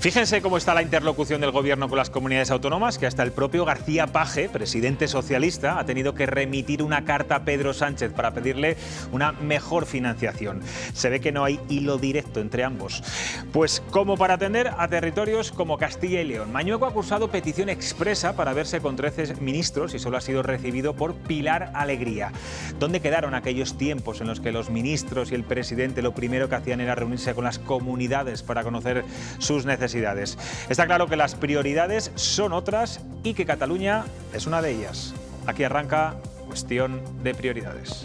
Fíjense cómo está la interlocución del Gobierno con las comunidades autónomas, que hasta el propio García Page, presidente socialista, ha tenido que remitir una carta a Pedro Sánchez para pedirle una mejor financiación. Se ve que no hay hilo directo entre ambos. Pues como para atender a territorios como Castilla y León. Mañueco ha cursado petición expresa para verse con 13 ministros y solo ha sido recibido por Pilar Alegría. ¿Dónde quedaron aquellos tiempos en los que los ministros y el presidente lo primero que hacían era reunirse con las comunidades para conocer sus necesidades? Está claro que las prioridades son otras y que Cataluña es una de ellas. Aquí arranca Cuestión de Prioridades.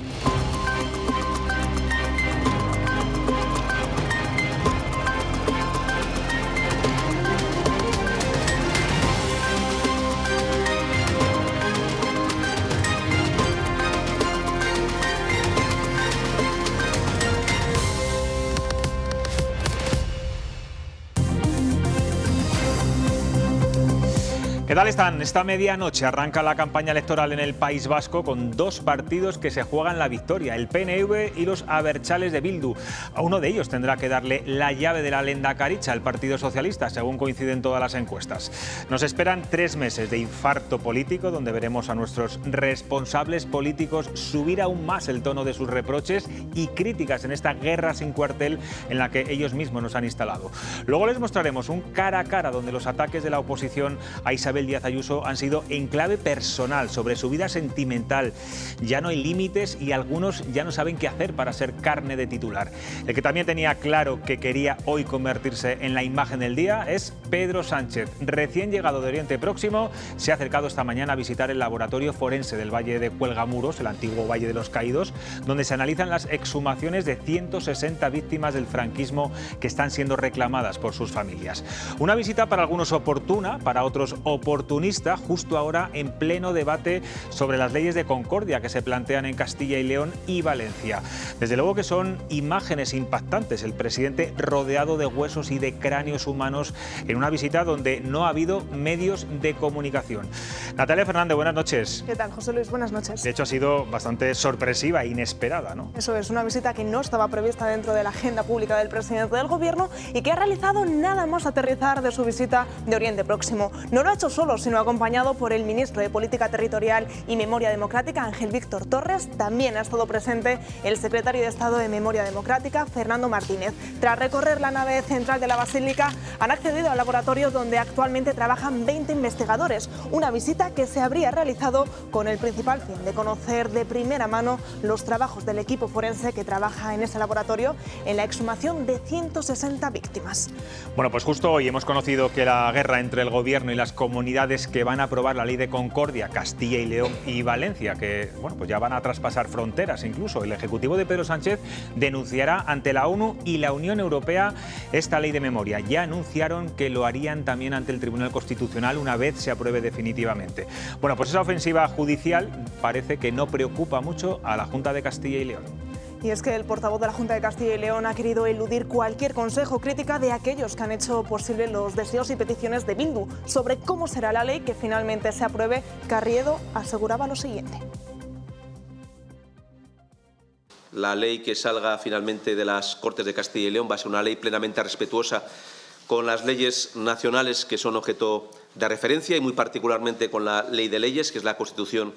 ¿Qué tal están? Esta medianoche arranca la campaña electoral en el País Vasco con dos partidos que se juegan la victoria, el PNV y los abertzales de Bildu. A uno de ellos tendrá que darle la llave de la lehendakaritza al Partido Socialista, según coinciden todas las encuestas. Nos esperan 3 meses de infarto político, donde veremos a nuestros responsables políticos subir aún más el tono de sus reproches y críticas en esta guerra sin cuartel en la que ellos mismos nos han instalado. Luego les mostraremos un cara a cara donde los ataques de la oposición a Isabel Díaz Ayuso han sido en clave personal, sobre su vida sentimental. Ya no hay límites y algunos ya no saben qué hacer para ser carne de titular. El que también tenía claro que quería hoy convertirse en la imagen del día es Pedro Sánchez. Recién llegado de Oriente Próximo, se ha acercado esta mañana a visitar el laboratorio forense del Valle de Cuelgamuros, el antiguo Valle de los Caídos, donde se analizan las exhumaciones de 160 víctimas del franquismo que están siendo reclamadas por sus familias. Una visita para algunos oportuna, para otros oportunista, justo ahora en pleno debate sobre las leyes de concordia que se plantean en Castilla y León y Valencia. Desde luego que son imágenes impactantes, el presidente rodeado de huesos y de cráneos humanos en una visita donde no ha habido medios de comunicación. Natalia Fernández, buenas noches. ¿Qué tal, José Luis? Buenas noches. De hecho, ha sido bastante sorpresiva e inesperada, ¿no? Eso es, una visita que no estaba prevista dentro de la agenda pública del presidente del Gobierno y que ha realizado nada más aterrizar de su visita de Oriente Próximo. No lo ha hecho solo, sino acompañado por el ministro de Política Territorial y Memoria Democrática, Ángel Víctor Torres. También ha estado presente el secretario de Estado de Memoria Democrática, Fernando Martínez. Tras recorrer la nave central de la Basílica, han accedido al laboratorio donde actualmente trabajan 20 investigadores. Una visita que se habría realizado con el principal fin de conocer de primera mano los trabajos del equipo forense que trabaja en ese laboratorio en la exhumación de 160 víctimas. Bueno, pues justo hoy hemos conocido que la guerra entre el Gobierno y las comunidades que van a aprobar la ley de concordia, Castilla y León y Valencia, que bueno, pues ya van a traspasar fronteras. Incluso el Ejecutivo de Pedro Sánchez denunciará ante la ONU y la Unión Europea esta ley de memoria. Ya anunciaron que lo harían también ante el Tribunal Constitucional una vez se apruebe definitivamente. Bueno, pues esa ofensiva judicial parece que no preocupa mucho a la Junta de Castilla y León. Y es que el portavoz de la Junta de Castilla y León ha querido eludir cualquier consejo o crítica de aquellos que han hecho posible los deseos y peticiones de Bildu sobre cómo será la ley que finalmente se apruebe. Carriedo aseguraba lo siguiente. La ley que salga finalmente de las Cortes de Castilla y León va a ser una ley plenamente respetuosa con las leyes nacionales que son objeto de referencia y muy particularmente con la ley de leyes, que es la Constitución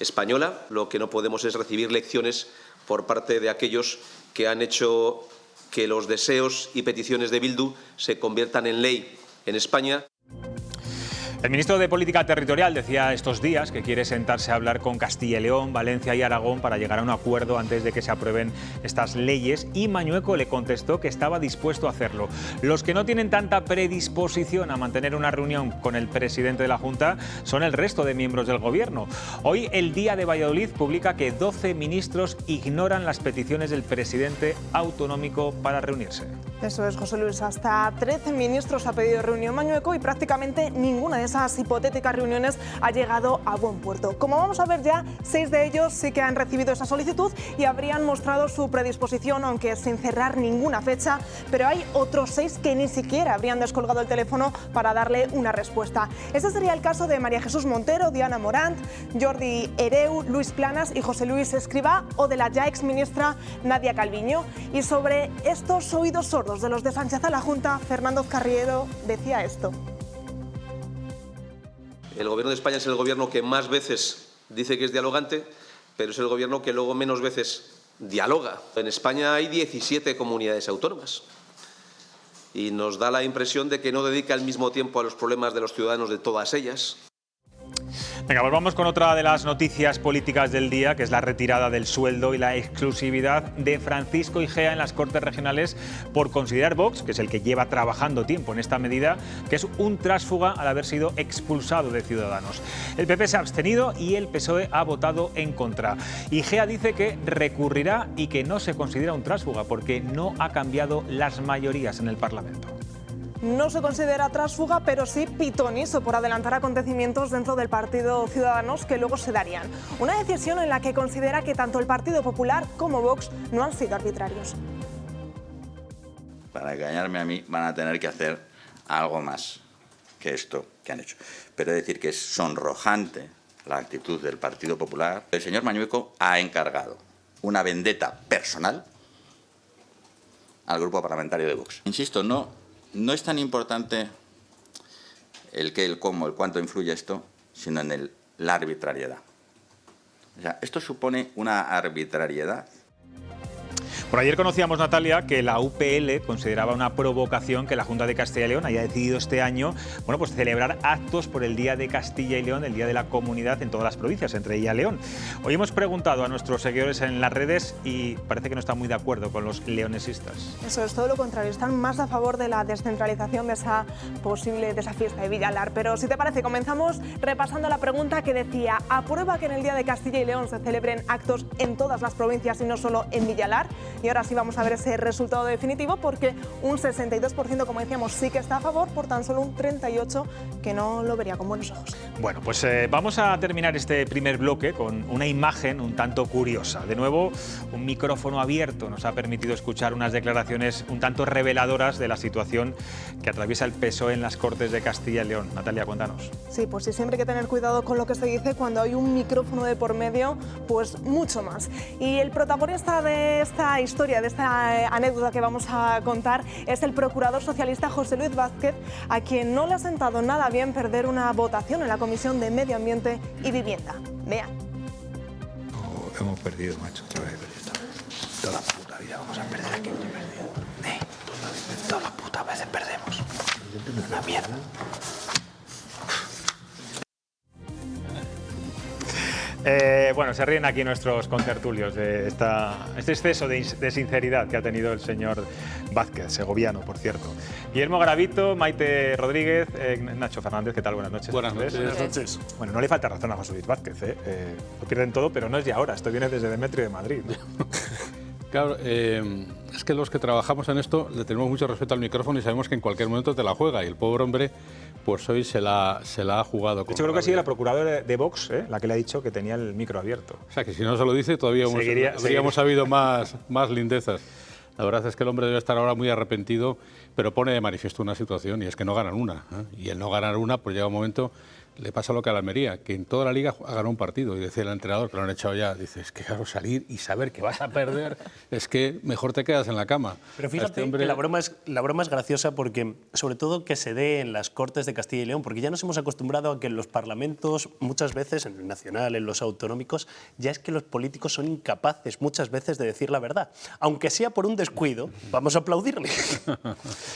española. Lo que no podemos es recibir lecciones por parte de aquellos que han hecho que los deseos y peticiones de Bildu se conviertan en ley en España. El ministro de Política Territorial decía estos días que quiere sentarse a hablar con Castilla y León, Valencia y Aragón para llegar a un acuerdo antes de que se aprueben estas leyes, y Mañueco le contestó que estaba dispuesto a hacerlo. Los que no tienen tanta predisposición a mantener una reunión con el presidente de la Junta son el resto de miembros del Gobierno. Hoy El Día de Valladolid publica que 12 ministros ignoran las peticiones del presidente autonómico para reunirse. Eso es, José Luis. Hasta 13 ministros ha pedido reunión Mañueco y prácticamente ninguna de esas hipotéticas reuniones ha llegado a buen puerto. Como vamos a ver ya, 6 de ellos sí que han recibido esa solicitud y habrían mostrado su predisposición, aunque sin cerrar ninguna fecha, pero hay otros 6 que ni siquiera habrían descolgado el teléfono para darle una respuesta. Este sería el caso de María Jesús Montero, Diana Morant, Jordi Hereu, Luis Planas y José Luis Escrivá, o de la ya exministra Nadia Calviño. Y sobre estos oídos sordos acuerdos de los de Sánchez a la Junta, Fernando Carriedo decía esto. El Gobierno de España es el Gobierno que más veces dice que es dialogante, pero es el Gobierno que luego menos veces dialoga. En España hay 17 comunidades autónomas y nos da la impresión de que no dedica el mismo tiempo a los problemas de los ciudadanos de todas ellas. Venga, pues vamos con otra de las noticias políticas del día, que es la retirada del sueldo y la exclusividad de Francisco Igea en las Cortes Regionales por considerar Vox, que es el que lleva trabajando tiempo en esta medida, que es un tránsfuga al haber sido expulsado de Ciudadanos. El PP se ha abstenido y el PSOE ha votado en contra. Igea dice que recurrirá y que no se considera un tránsfuga porque no ha cambiado las mayorías en el Parlamento. No se considera tránsfuga, pero sí pitoniso por adelantar acontecimientos dentro del Partido Ciudadanos que luego se darían. Una decisión en la que considera que tanto el Partido Popular como Vox no han sido arbitrarios. Para engañarme a mí van a tener que hacer algo más que esto que han hecho. Pero es decir que es sonrojante la actitud del Partido Popular. El señor Mañueco ha encargado una vendetta personal al grupo parlamentario de Vox. Insisto, no es tan importante el qué, el cómo, el cuánto influye esto, sino en la arbitrariedad. O sea, esto supone una arbitrariedad. Por ayer conocíamos, Natalia, que la UPL consideraba una provocación que la Junta de Castilla y León haya decidido este año, bueno, pues celebrar actos por el Día de Castilla y León, el Día de la Comunidad en todas las provincias, entre ellas León. Hoy hemos preguntado a nuestros seguidores en las redes y parece que no están muy de acuerdo con los leonesistas. Eso es todo lo contrario, están más a favor de la descentralización de esa fiesta de Villalar. Pero si te parece, comenzamos repasando la pregunta que decía: ¿aprueba que en el Día de Castilla y León se celebren actos en todas las provincias y no solo en Villalar? Y ahora sí vamos a ver ese resultado definitivo, porque un 62%, como decíamos, sí que está a favor, por tan solo un 38% que no lo vería con buenos ojos. Bueno, pues vamos a terminar este primer bloque con una imagen un tanto curiosa. De nuevo, un micrófono abierto nos ha permitido escuchar unas declaraciones un tanto reveladoras de la situación que atraviesa el PSOE en las Cortes de Castilla y León. Natalia, cuéntanos. Sí, pues sí, siempre hay que tener cuidado con lo que se dice cuando hay un micrófono de por medio, pues mucho más. Y el protagonista de esta historia, de esta anécdota que vamos a contar, es el procurador socialista José Luis Vázquez, a quien no le ha sentado nada bien perder una votación en la Comisión de Medio Ambiente y Vivienda. Vean. Hemos perdido, macho, otra vez. Toda la puta vida vamos a perder aquí, hemos perdido. Todas las putas veces perdemos. Una mierda. Bueno, se ríen aquí nuestros contertulios de este exceso de sinceridad que ha tenido el señor Vázquez, segoviano, por cierto. Guillermo Garavito, Maite Rodríguez, Nacho Fernández, ¿qué tal? Buenas noches. Buenas noches. Bueno, no le falta razón a José Luis Vázquez, lo pierden todo, pero no es de ahora, esto viene desde Demetrio de Madrid, ¿no? Claro, es que los que trabajamos en esto le tenemos mucho respeto al micrófono y sabemos que en cualquier momento te la juega, y el pobre hombre pues hoy se la ha jugado. De hecho, creo que ha sido la procuradora de Vox la que le ha dicho que tenía el micro abierto. O sea, que si no se lo dice todavía habríamos sabido más lindezas. La verdad es que el hombre debe estar ahora muy arrepentido, pero pone de manifiesto una situación, y es que no ganan una. Y el no ganar una, pues llega un momento, le pasa lo que a la Almería, que en toda la liga ha ganado un partido, y decía el entrenador, que lo han echado ya, dice, es que claro, salir y saber que vas a perder, es que mejor te quedas en la cama. Pero fíjate que la broma es graciosa, porque sobre todo que se dé en las Cortes de Castilla y León, porque ya nos hemos acostumbrado a que en los parlamentos, muchas veces, en el nacional, en los autonómicos, ya es que los políticos son incapaces muchas veces de decir la verdad. Aunque sea por un descuido, vamos a aplaudirle.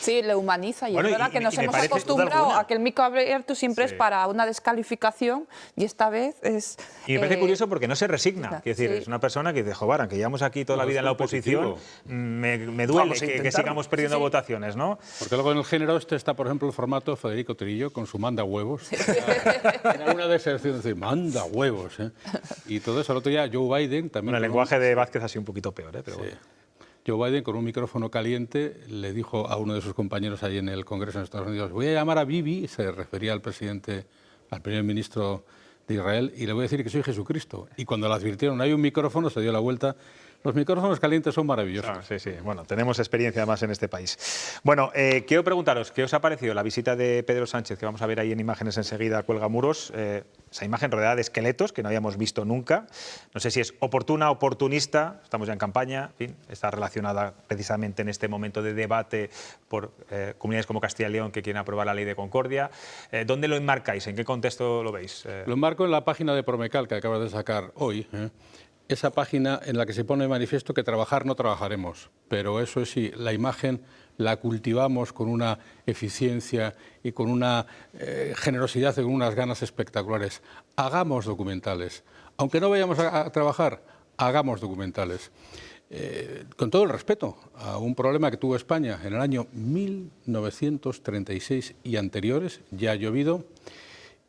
Sí, le humaniza, y bueno, es verdad que nos hemos parece, acostumbrado a que el micro abierto siempre es para una descalificación, y esta vez es... Y me parece curioso porque no se resigna. Quiero decir, sí. Es una persona que dice, joder, que llevamos aquí toda la vida en la oposición, me duele que sigamos perdiendo votaciones, ¿no? Porque luego en el género está, por ejemplo, el formato Federico Trillo con su manda huevos. Era una deserción, decir, manda huevos. Y todo eso, el otro día Joe Biden también... Bueno, el lenguaje de Vázquez ha sido un poquito peor, pero sí. Bueno. Joe Biden, con un micrófono caliente, le dijo a uno de sus compañeros allí en el Congreso en Estados Unidos, voy a llamar a Bibi, se refería al primer ministro de Israel, y le voy a decir que soy Jesucristo. Y cuando le advirtieron, hay un micrófono, se dio la vuelta, Los micrófonos calientes son maravillosos. Sí, sí. Bueno, tenemos experiencia además en este país. Bueno, quiero preguntaros, ¿qué os ha parecido la visita de Pedro Sánchez, que vamos a ver ahí en imágenes enseguida a Cuelgamuros? Esa imagen rodeada de esqueletos que no habíamos visto nunca. No sé si es oportuna, oportunista, estamos ya en campaña, en fin, está relacionada precisamente en este momento de debate por comunidades como Castilla y León que quieren aprobar la ley de concordia. ¿Dónde lo enmarcáis? ¿En qué contexto lo veis? Lo enmarco en la página de Promecal que acabas de sacar hoy. Esa página en la que se pone de manifiesto que trabajar no trabajaremos, pero eso sí, la imagen la cultivamos con una eficiencia y con una generosidad y con unas ganas espectaculares. Hagamos documentales. Aunque no vayamos a trabajar, hagamos documentales. Con todo el respeto a un problema que tuvo España en el año 1936 y anteriores, ya ha llovido,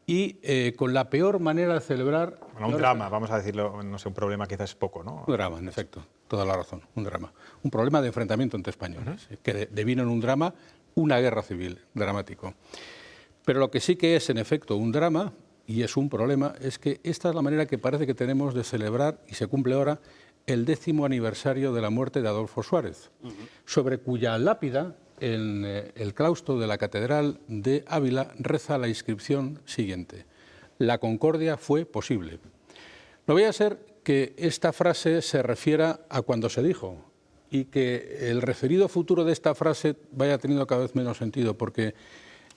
y con la peor manera de celebrar... Bueno, un drama, vamos a decirlo, no sé, un problema quizás es poco, ¿no? Un drama, en efecto, toda la razón, un drama. Un problema de enfrentamiento entre españoles, que devino en un drama, una guerra civil, dramático. Pero lo que sí que es, en efecto, un drama, y es un problema, es que esta es la manera que parece que tenemos de celebrar, y se cumple ahora, el 10º aniversario de la muerte de Adolfo Suárez, sobre cuya lápida, en el claustro de la Catedral de Ávila, reza la inscripción siguiente: la concordia fue posible. No vaya a ser que esta frase se refiera a cuando se dijo y que el referido futuro de esta frase vaya teniendo cada vez menos sentido, porque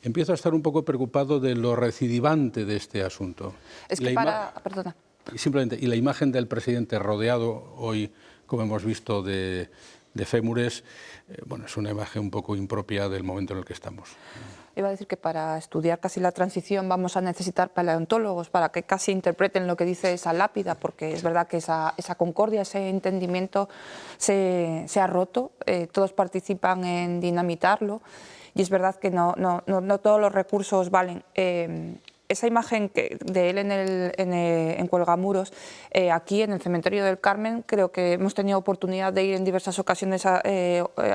empiezo a estar un poco preocupado de lo recidivante de este asunto. Es que perdona. Simplemente, y la imagen del presidente rodeado hoy, como hemos visto, de fémures, bueno, es una imagen un poco impropia del momento en el que estamos. Iba a decir que para estudiar casi la transición vamos a necesitar paleontólogos para que casi interpreten lo que dice esa lápida, porque es verdad que esa concordia, ese entendimiento se ha roto, todos participan en dinamitarlo y es verdad que no todos los recursos valen. Esa imagen de él en Cuelgamuros, aquí en el Cementerio del Carmen, creo que hemos tenido oportunidad de ir en diversas ocasiones a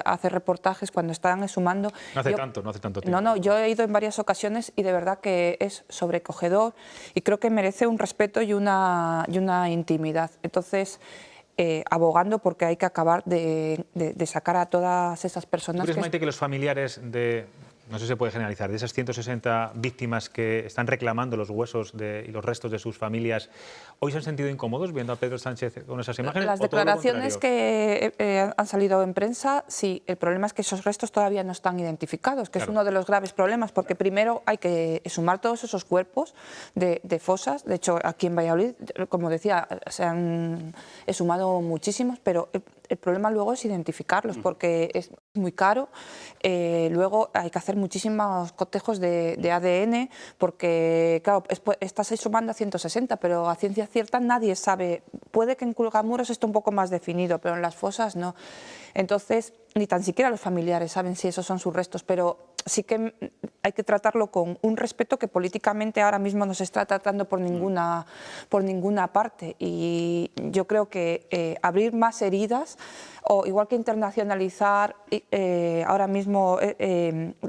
hacer reportajes cuando estaban exhumando. No hace tanto tiempo. No, yo he ido en varias ocasiones y de verdad que es sobrecogedor y creo que merece un respeto y una intimidad. Entonces, abogando porque hay que acabar de sacar a todas esas personas. ¿Tú crees, Maite, que los familiares de... No sé si se puede generalizar, de esas 160 víctimas que están reclamando los huesos y los restos de sus familias, ¿hoy se han sentido incómodos viendo a Pedro Sánchez con esas imágenes? Las declaraciones que han salido en prensa, sí. El problema es que esos restos todavía no están identificados, que claro, es uno de los graves problemas, porque primero hay que exhumar todos esos cuerpos de fosas. De hecho, aquí en Valladolid, como decía, se han exhumado muchísimos, pero el problema luego es identificarlos, porque es muy caro. Luego hay que hacer muchísimos cotejos de ADN, porque claro, estás exhumando a 160, pero a ciencia cierta nadie sabe. Puede que en Cuelgamuros esté un poco más definido, pero en las fosas no. Entonces, ni tan siquiera los familiares saben si esos son sus restos, pero sí que hay que tratarlo con un respeto que políticamente ahora mismo no se está tratando por ninguna parte. Y yo creo que abrir más heridas, o igual que internacionalizar ahora mismo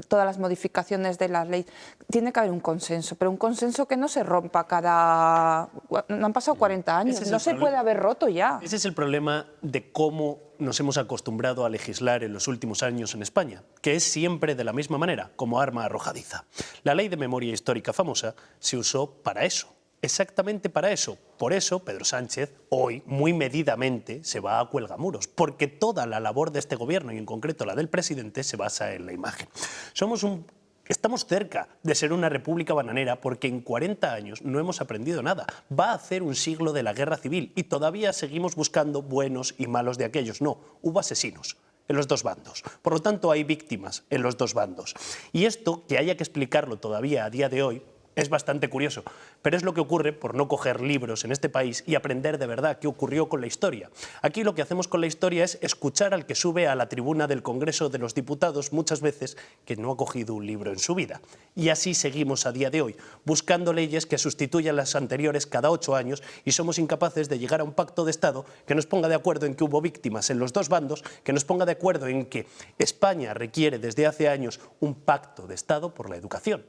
todas las modificaciones de la ley, tiene que haber un consenso, pero un consenso que no se rompa cada... No han pasado 40 años, no se puede haber roto ya. Ese es el problema de cómo nos hemos acostumbrado a legislar en los últimos años en España, que es siempre de la misma manera, como arma arrojadiza. La ley de memoria histórica famosa se usó para eso, exactamente para eso. Por eso Pedro Sánchez hoy, muy medidamente, se va a Cuelgamuros, porque toda la labor de este gobierno, y en concreto la del presidente, se basa en la imagen. Estamos cerca de ser una república bananera porque en 40 años no hemos aprendido nada. Va a hacer un siglo de la guerra civil y todavía seguimos buscando buenos y malos de aquellos. No, hubo asesinos en los dos bandos. Por lo tanto, hay víctimas en los dos bandos. Y esto, que haya que explicarlo todavía a día de hoy, es bastante curioso, pero es lo que ocurre por no coger libros en este país y aprender de verdad qué ocurrió con la historia. Aquí lo que hacemos con la historia es escuchar al que sube a la tribuna del Congreso de los Diputados muchas veces que no ha cogido un libro en su vida. Y así seguimos a día de hoy, buscando leyes que sustituyan las anteriores cada 8 años y somos incapaces de llegar a un pacto de Estado que nos ponga de acuerdo en que hubo víctimas en los dos bandos, que nos ponga de acuerdo en que España requiere desde hace años un pacto de Estado por la educación.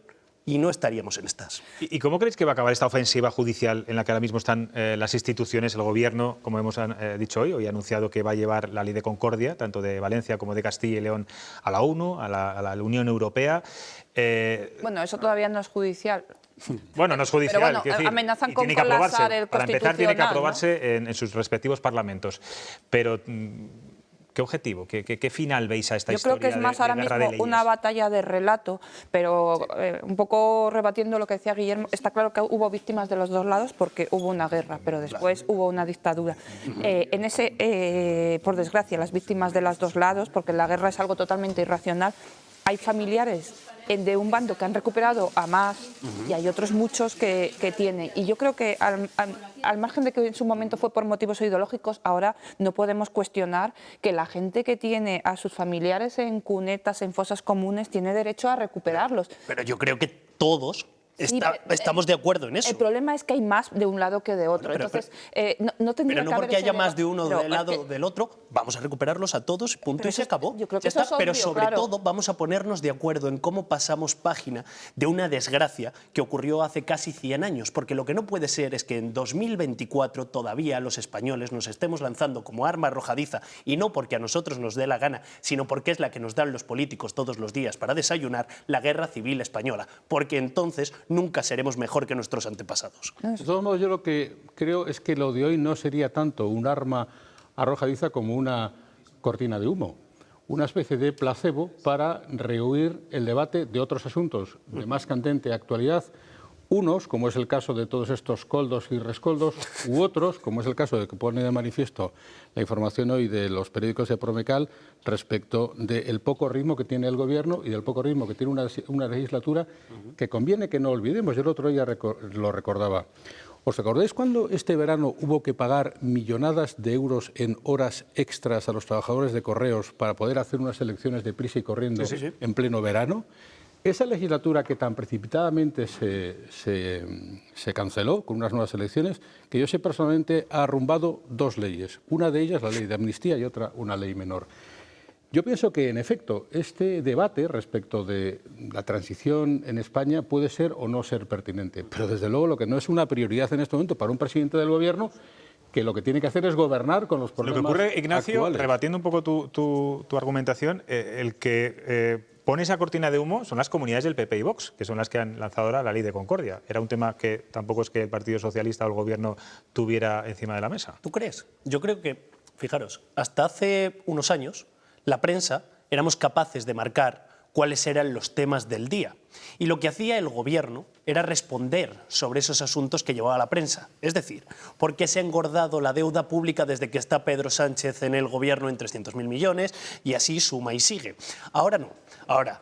y no estaríamos en estas. ¿Y cómo creéis que va a acabar esta ofensiva judicial en la que ahora mismo están las instituciones, el Gobierno, como hemos dicho hoy ha anunciado que va a llevar la ley de concordia, tanto de Valencia como de Castilla y León, a la ONU, a la Unión Europea? Bueno, eso todavía no es judicial. Bueno, no es judicial, Pero bueno, quiero decir, amenazan y con tiene que aprobarse. colapsar el Para empezar, tiene que Constitucional, aprobarse en sus respectivos parlamentos. Pero, ¿qué objetivo, qué final veis a esta Yo historia? Yo creo que es más ahora mismo una batalla de relato, pero un poco rebatiendo lo que decía Guillermo, está claro que hubo víctimas de los dos lados porque hubo una guerra, pero después hubo una dictadura. En ese, por desgracia, las víctimas de los dos lados, porque la guerra es algo totalmente irracional, hay familiares de un bando que han recuperado a más y hay otros muchos que tienen. Y yo creo que al margen de que en su momento fue por motivos ideológicos, ahora no podemos cuestionar que la gente que tiene a sus familiares en cunetas, en fosas comunes, tiene derecho a recuperarlos. Pero yo creo que todos estamos de acuerdo en eso. El problema es que hay más de un lado que de otro. Bueno, entonces, no tendría pero no que haber porque ese haya más de uno pero del lado o del otro, vamos a recuperarlos a todos, punto, y se acabó. Yo creo que Ya eso está. es Pero obvio, sobre claro. todo vamos a ponernos de acuerdo en cómo pasamos página de una desgracia que ocurrió hace casi 100 años, porque lo que no puede ser es que en 2024 todavía los españoles nos estemos lanzando como arma arrojadiza, y no porque a nosotros nos dé la gana, sino porque es la que nos dan los políticos todos los días para desayunar, la guerra civil española, porque entonces nunca seremos mejor que nuestros antepasados. De todos modos, yo lo que creo es que lo de hoy no sería tanto un arma arrojadiza como una cortina de humo, una especie de placebo para rehuir el debate de otros asuntos de más candente actualidad, unos, como es el caso de todos estos coldos y rescoldos, u otros, como es el caso de que pone de manifiesto la información hoy de los periódicos de Promecal respecto del poco ritmo que tiene el Gobierno y del poco ritmo que tiene una legislatura que conviene que no olvidemos. Yo el otro día lo recordaba. ¿Os acordáis cuando este verano hubo que pagar millonadas de euros en horas extras a los trabajadores de correos para poder hacer unas elecciones de prisa y corriendo en pleno verano? Esa legislatura que tan precipitadamente se canceló con unas nuevas elecciones, que yo sé personalmente ha arrumbado dos leyes. Una de ellas, la ley de amnistía, y otra, una ley menor. Yo pienso que, en efecto, este debate respecto de la transición en España puede ser o no ser pertinente, pero desde luego lo que no es una prioridad en este momento para un presidente del Gobierno, que lo que tiene que hacer es gobernar con los problemas actuales. Lo que ocurre, Ignacio, actuales. rebatiendo un poco tu argumentación, el que pone esa cortina de humo son las comunidades del PP y Vox, que son las que han lanzado ahora la ley de concordia. Era un tema que tampoco es que el Partido Socialista o el Gobierno tuviera encima de la mesa. ¿Tú crees? Yo creo que, fijaros, hasta hace unos años, la prensa éramos capaces de marcar cuáles eran los temas del día. Y lo que hacía el Gobierno era responder sobre esos asuntos que llevaba la prensa. Es decir, ¿por qué se ha engordado la deuda pública desde que está Pedro Sánchez en el Gobierno en 300.000 millones? Y así suma y sigue. Ahora no. Ahora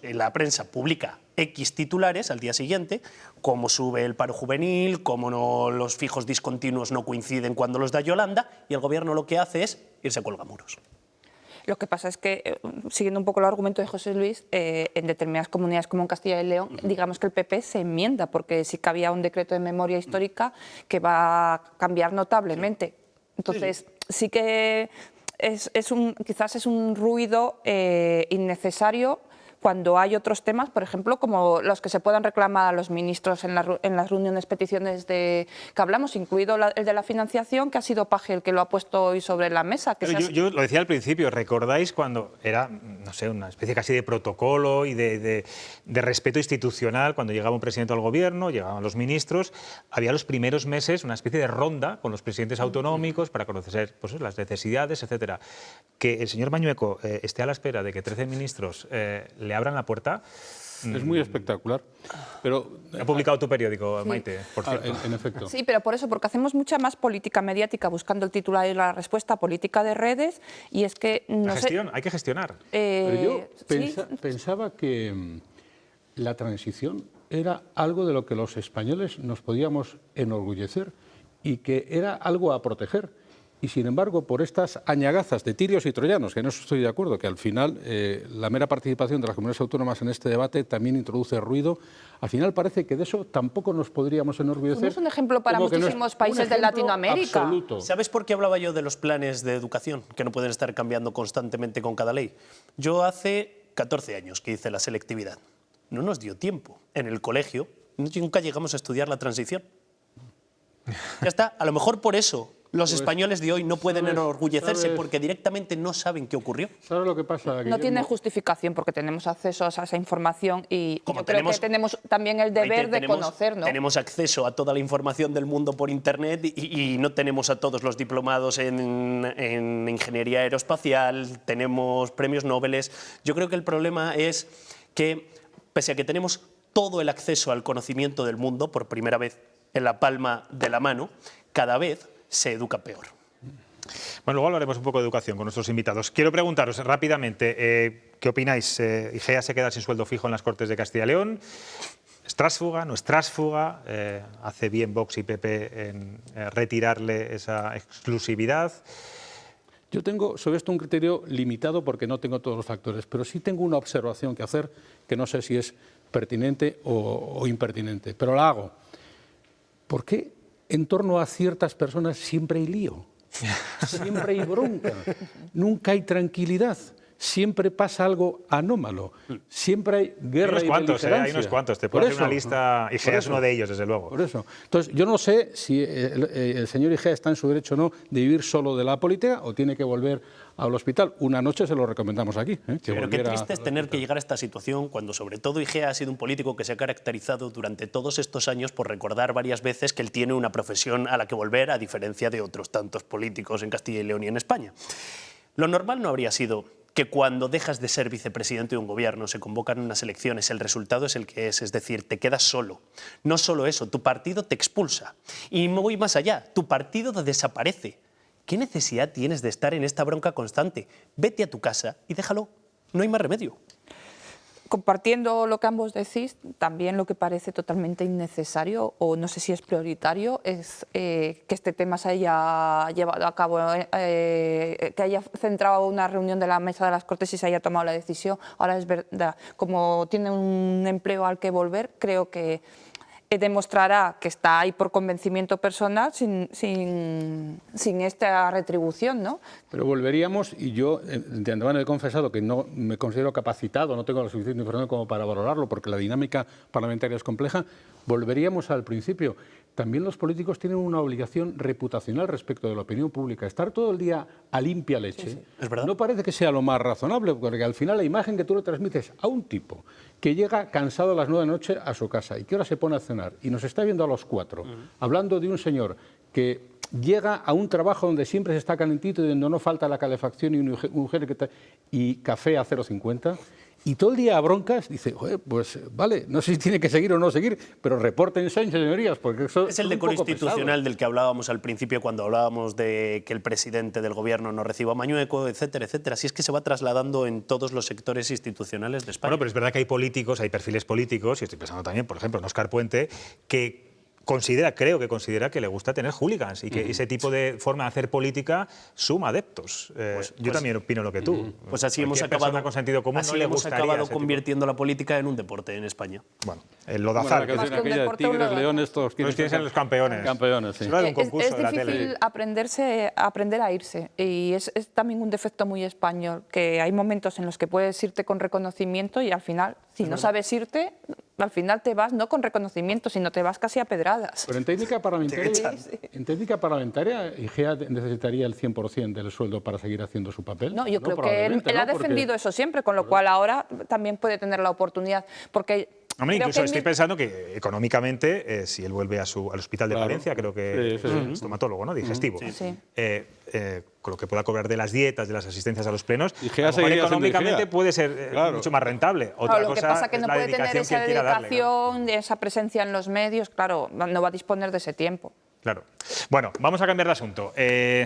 la prensa publica X titulares al día siguiente, cómo sube el paro juvenil, cómo los fijos discontinuos no coinciden cuando los da Yolanda, y el Gobierno lo que hace es irse a cuelgamuros. Lo que pasa es que, siguiendo un poco el argumento de José Luis, en determinadas comunidades como en Castilla y León, digamos que el PP se enmienda, porque sí que había un decreto de memoria histórica que va a cambiar notablemente. Entonces, sí que quizás es un ruido innecesario cuando hay otros temas, por ejemplo, como los que se puedan reclamar a los ministros en las reuniones, peticiones que hablamos, incluido el de la financiación, que ha sido Paje el que lo ha puesto hoy sobre la mesa. Que yo lo decía al principio, ¿recordáis cuando era, no sé, una especie casi de protocolo y de respeto institucional, cuando llegaba un presidente al Gobierno, llegaban los ministros, había los primeros meses una especie de ronda con los presidentes autonómicos para conocer pues, las necesidades, etcétera? Que el señor Mañueco esté a la espera de que 13 ministros le abran la puerta. Es muy espectacular. Pero ha publicado tu periódico, sí. Maite, por cierto. En efecto. Sí, pero por eso, porque hacemos mucha más política mediática buscando el titular y la respuesta, política de redes, y es que no gestión, hay que gestionar. Pero yo pensaba que la transición era algo de lo que los españoles nos podíamos enorgullecer y que era algo a proteger. Y sin embargo, por estas añagazas de tirios y troyanos, que no estoy de acuerdo, que al final la mera participación de las comunidades autónomas en este debate también introduce ruido, al final parece que de eso tampoco nos podríamos enorgullecer. No es un ejemplo para muchísimos países de Latinoamérica. Absoluto. ¿Sabes por qué hablaba yo de los planes de educación, que no pueden estar cambiando constantemente con cada ley? Yo hace 14 años que hice la selectividad. no nos dio tiempo. En el colegio nunca llegamos a estudiar la transición. Ya está, a lo mejor por eso los españoles de hoy no pueden enorgullecerse, porque directamente no saben qué ocurrió. ¿Sabes lo que pasa, Guillermo? No tiene justificación porque tenemos acceso a esa información y Como yo creo que tenemos también el deber de conocer, ¿no? Tenemos acceso a toda la información del mundo por Internet y no tenemos a todos los diplomados en ingeniería aeroespacial, tenemos premios Nobel. Yo creo que el problema es que, pese a que tenemos todo el acceso al conocimiento del mundo por primera vez en la palma de la mano, cada vez se educa peor. Bueno, luego hablaremos un poco de educación con nuestros invitados. Quiero preguntaros rápidamente, ¿qué opináis? IGEA se queda sin sueldo fijo en las Cortes de Castilla y León. ¿Es tránsfuga? ¿No es tránsfuga? ¿Hace bien Vox y PP en retirarle esa exclusividad? Yo tengo sobre esto un criterio limitado porque no tengo todos los factores, pero sí tengo una observación que hacer que no sé si es pertinente o impertinente, pero la hago. ¿Por qué en torno a ciertas personas siempre hay lío? Siempre hay bronca, nunca hay tranquilidad, siempre pasa algo anómalo, siempre hay guerra y beligerancia. Hay unos cuantos, te puedo hacer una lista, IGEA es uno de ellos, desde luego. Por eso. Entonces, yo no sé si el señor IGEA está en su derecho o no de vivir solo de la política o tiene que volver al hospital. Una noche se lo recomendamos aquí. Pero qué triste es tener que llegar a esta situación cuando sobre todo IGEA ha sido un político que se ha caracterizado durante todos estos años por recordar varias veces que él tiene una profesión a la que volver, a diferencia de otros tantos políticos en Castilla y León y en España. Lo normal no habría sido que cuando dejas de ser vicepresidente de un gobierno, se convocan unas elecciones, el resultado es el que es decir, te quedas solo. No solo eso, tu partido te expulsa. Y me voy más allá, tu partido desaparece. ¿Qué necesidad tienes de estar en esta bronca constante? Vete a tu casa y déjalo, no hay más remedio. Compartiendo lo que ambos decís, también lo que parece totalmente innecesario, o no sé si es prioritario, es que este tema se haya llevado a cabo, que haya centrado una reunión de la mesa de las Cortes y se haya tomado la decisión. Ahora es verdad, como tiene un empleo al que volver, creo que demostrará que está ahí por convencimiento personal sin esta retribución, ¿no? Pero volveríamos, y yo de antemano he confesado que no me considero capacitado, no tengo la suficiente información como para valorarlo, porque la dinámica parlamentaria es compleja, volveríamos al principio. También los políticos tienen una obligación reputacional respecto de la opinión pública. Estar todo el día a limpia leche ¿Es verdad? no parece que sea lo más razonable, porque al final la imagen que tú le transmites a un tipo que llega cansado a las 9 de la noche a su casa y que ahora se pone a cenar y nos está viendo a los 4, hablando de un señor que llega a un trabajo donde siempre se está calentito y donde no falta la calefacción y café a 0,50, y todo el día a broncas, dice, pues vale, no sé si tiene que seguir o no seguir, pero repórtense, señorías, porque eso es el decoro institucional del que hablábamos al principio cuando hablábamos de que el presidente del gobierno no reciba a Mañueco, etcétera, etcétera. Así es que se va trasladando en todos los sectores institucionales de España. Bueno, pero es verdad que hay políticos, hay perfiles políticos, y estoy pensando también, por ejemplo, en Óscar Puente, que creo que considera que le gusta tener hooligans y que ese tipo de forma de hacer política suma adeptos. Yo también opino lo que tú. Pues así hemos acabado con sentido común así no le hemos gustaría acabado convirtiendo la política en un deporte en España. Bueno, el lodazal. Bueno, aquella de tigres, leones, todos quieren ser los campeones. Campeones, sí. Es difícil aprender a irse, y es también un defecto muy español, que hay momentos en los que puedes irte con reconocimiento y al final, si no sabes irte, al final te vas no con reconocimiento, sino te vas casi a pedradas. Pero en técnica parlamentaria, IGEA necesitaría el 100% del sueldo para seguir haciendo su papel. No, yo creo que él ha defendido eso siempre, con lo cual ahora también puede tener la oportunidad, porque hombre, incluso estoy pensando que económicamente, si él vuelve al hospital de Palencia, creo que es estomatólogo, ¿no? Digestivo, con lo que pueda cobrar de las dietas, de las asistencias a los plenos, económicamente puede ser mucho más rentable. Otra lo que pasa es que no puede tener esa dedicación, esa presencia en los medios, claro, no va a disponer de ese tiempo. Claro. Bueno, vamos a cambiar de asunto.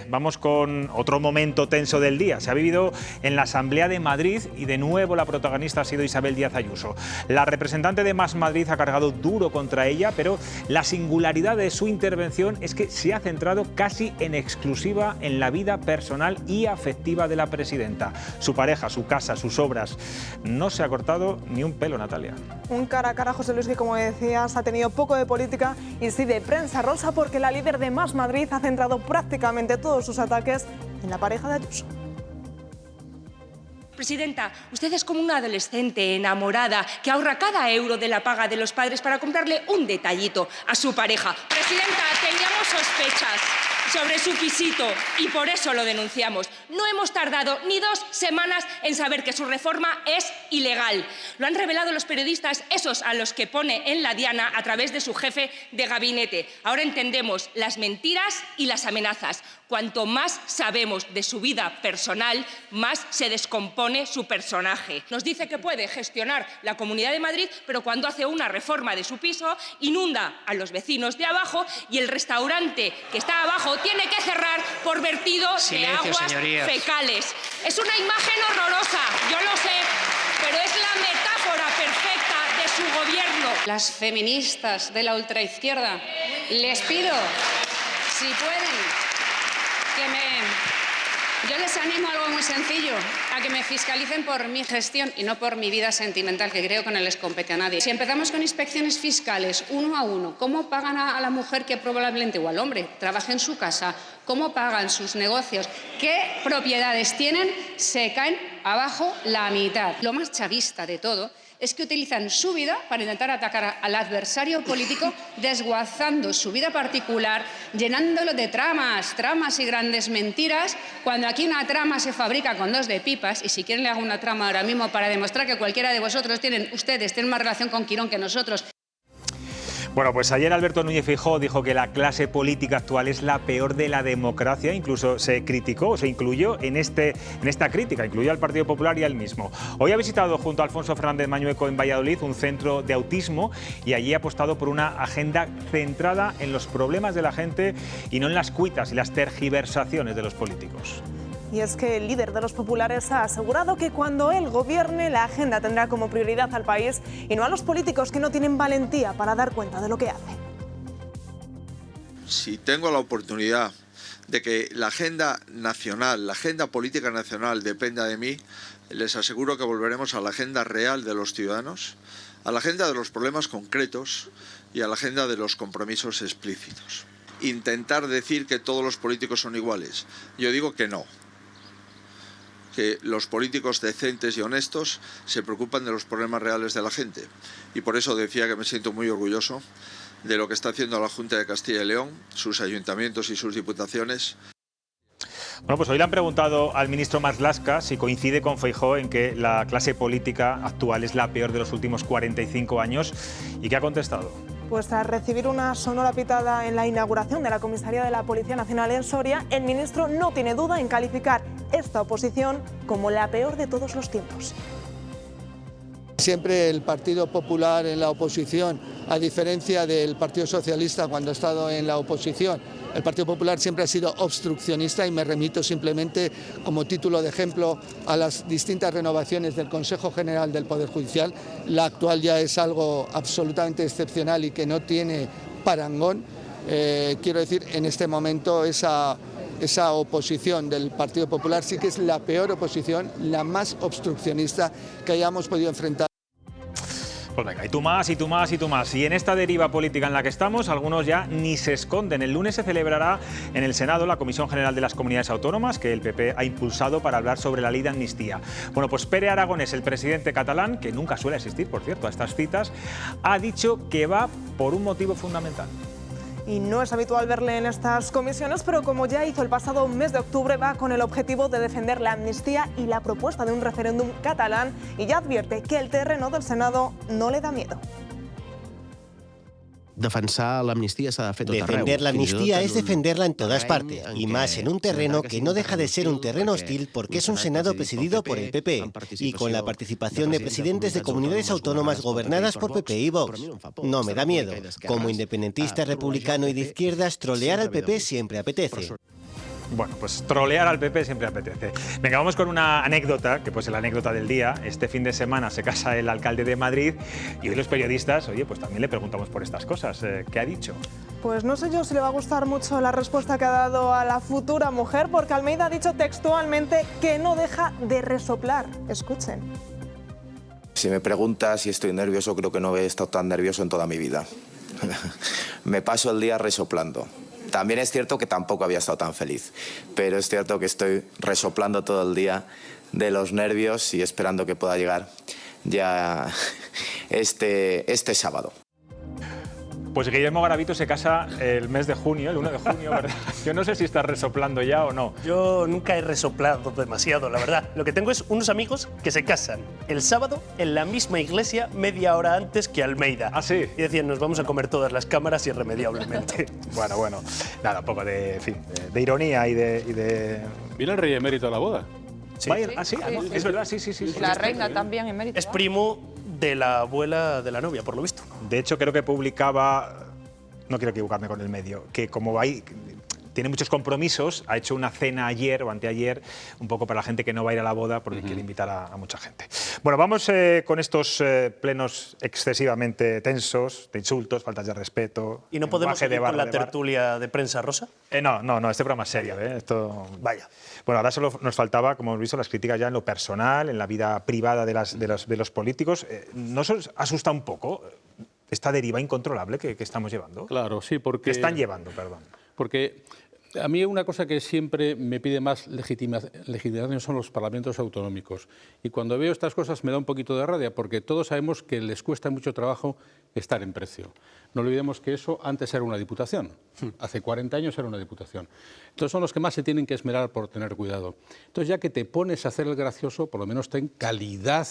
Vamos con otro momento tenso del día. Se ha vivido en la Asamblea de Madrid y de nuevo la protagonista ha sido Isabel Díaz Ayuso. La representante de Más Madrid ha cargado duro contra ella, pero la singularidad de su intervención es que se ha centrado casi en exclusiva en la vida personal y afectiva de la presidenta. Su pareja, su casa, sus obras. No se ha cortado ni un pelo, Natalia. Un cara a cara, José Luis, que como decías ha tenido poco de política y sí de prensa rosa, porque la líder de Más Madrid ha centrado prácticamente todos sus ataques en la pareja de Ayuso. Presidenta, usted es como una adolescente enamorada que ahorra cada euro de la paga de los padres para comprarle un detallito a su pareja. Presidenta, teníamos sospechas sobre su pisito y por eso lo denunciamos. No hemos tardado ni 2 semanas en saber que su reforma es ilegal. Lo han revelado los periodistas, esos a los que pone en la diana a través de su jefe de gabinete. Ahora entendemos las mentiras y las amenazas. Cuanto más sabemos de su vida personal, más se descompone su personaje. Nos dice que puede gestionar la Comunidad de Madrid, pero cuando hace una reforma de su piso, inunda a los vecinos de abajo y el restaurante que está abajo tiene que cerrar por vertido de aguas fecales. Es una imagen horrorosa, yo lo sé, pero es la metáfora perfecta de su gobierno. Las feministas de la ultraizquierda, les pido, si pueden, yo les animo a algo muy sencillo, a que me fiscalicen por mi gestión y no por mi vida sentimental, que creo que no les compete a nadie. Si empezamos con inspecciones fiscales, 1 a 1, ¿cómo pagan a la mujer que probablemente, o al hombre, trabaja en su casa? ¿Cómo pagan sus negocios? ¿Qué propiedades tienen? Se caen abajo la mitad. Lo más chavista de todo es que utilizan su vida para intentar atacar al adversario político, desguazando su vida particular, llenándolo de tramas y grandes mentiras, cuando aquí una trama se fabrica con 2 de pipas, y si quieren le hago una trama ahora mismo para demostrar que cualquiera de vosotros ustedes tienen más relación con Quirón que nosotros. Bueno, pues ayer Alberto Núñez Feijóo dijo que la clase política actual es la peor de la democracia. Incluso se criticó, se incluyó en esta crítica, incluyó al Partido Popular y a él mismo. Hoy ha visitado junto a Alfonso Fernández Mañueco en Valladolid un centro de autismo y allí ha apostado por una agenda centrada en los problemas de la gente y no en las cuitas y las tergiversaciones de los políticos. Y es que el líder de los populares ha asegurado que cuando él gobierne, la agenda tendrá como prioridad al país y no a los políticos que no tienen valentía para dar cuenta de lo que hacen. Si tengo la oportunidad de que la agenda nacional, la agenda política nacional dependa de mí, les aseguro que volveremos a la agenda real de los ciudadanos, a la agenda de los problemas concretos y a la agenda de los compromisos explícitos. Intentar decir que todos los políticos son iguales. Yo digo que no. Que los políticos decentes y honestos se preocupan de los problemas reales de la gente. Y por eso decía que me siento muy orgulloso de lo que está haciendo la Junta de Castilla y León, sus ayuntamientos y sus diputaciones. Bueno, pues hoy le han preguntado al ministro Marlaska si coincide con Feijóo en que la clase política actual es la peor de los últimos 45 años. ¿Y qué ha contestado? Pues tras recibir una sonora pitada en la inauguración de la comisaría de la Policía Nacional en Soria, el ministro no tiene duda en calificar esta oposición como la peor de todos los tiempos. Siempre el Partido Popular en la oposición, a diferencia del Partido Socialista cuando ha estado en la oposición, el Partido Popular siempre ha sido obstruccionista y me remito simplemente como título de ejemplo a las distintas renovaciones del Consejo General del Poder Judicial. La actual ya es algo absolutamente excepcional y que no tiene parangón. Quiero decir, en este momento esa oposición del Partido Popular sí que es la peor oposición, la más obstruccionista que hayamos podido enfrentar. Pues venga, y tú más, y tú más, y tú más. Y en esta deriva política en la que estamos, algunos ya ni se esconden. El lunes se celebrará en el Senado la Comisión General de las Comunidades Autónomas, que el PP ha impulsado para hablar sobre la ley de amnistía. Bueno, pues Pere Aragonés, el presidente catalán, que nunca suele asistir, por cierto, a estas citas, ha dicho que va por un motivo fundamental. Y no es habitual verle en estas comisiones, pero como ya hizo el pasado mes de octubre, va con el objetivo de defender la amnistía y la propuesta de un referéndum catalán, y ya advierte que el terreno del Senado no le da miedo. Defensar l'amnistia s'ha de fer tot arreu. Defender la amnistía es defenderla en todas partes, y más en un terreno que no deja de ser un terreno hostil porque es un Senado presidido por el PP y con la participación de presidentes de comunidades autónomas gobernadas por PP y Vox. No me da miedo. Como independentista republicano y de izquierdas, trolear al PP siempre apetece. Bueno, pues trolear al PP siempre apetece. Venga, vamos con una anécdota, que pues es la anécdota del día. Este fin de semana se casa el alcalde de Madrid y hoy los periodistas, oye, pues también le preguntamos por estas cosas. ¿Qué ha dicho? Pues no sé yo si le va a gustar mucho la respuesta que ha dado a la futura mujer, porque Almeida ha dicho textualmente que no deja de resoplar. Escuchen. Si me preguntas si estoy nervioso, creo que no he estado tan nervioso en toda mi vida. Me paso el día resoplando. También es cierto que tampoco había estado tan feliz, pero es cierto que estoy resoplando todo el día de los nervios y esperando que pueda llegar ya este sábado. Pues Guillermo Garavito se casa el mes de junio, el 1 de junio, ¿verdad? Yo no sé si estás resoplando ya o no. Yo nunca he resoplado demasiado, la verdad. Lo que tengo es unos amigos que se casan el sábado en la misma iglesia media hora antes que Almeida. ¿Ah, sí? Y decían, nos vamos a comer todas las cámaras irremediablemente. Bueno, nada, un poco de, en fin, de ironía y de... ¿Viene el rey emérito a la boda? Sí. ¿Ah, sí? Es verdad, sí. La reina también emérita. Es primo de la abuela de la novia, por lo visto. De hecho, creo que publicaba, no quiero equivocarme con el medio, que como tiene muchos compromisos, ha hecho una cena ayer o anteayer, un poco para la gente que no va a ir a la boda porque quiere invitar a mucha gente. Bueno, vamos con estos plenos excesivamente tensos, de insultos, faltas de respeto. ¿Y no podemos seguir con la tertulia de prensa rosa? No, este programa es serio. Esto... Vaya. Bueno, ahora solo nos faltaba, como hemos visto, las críticas ya en lo personal, en la vida privada de los políticos. ¿No os asusta un poco esta deriva incontrolable que estamos llevando? Claro, sí, porque... Que están llevando, perdón. Porque a mí una cosa que siempre me pide más legitimación son los parlamentos autonómicos. Y cuando veo estas cosas me da un poquito de rabia, porque todos sabemos que les cuesta mucho trabajo estar en precio. No olvidemos que eso antes era una diputación. Hace 40 años era una diputación. Entonces son los que más se tienen que esmerar por tener cuidado. Entonces ya que te pones a hacer el gracioso, por lo menos ten calidad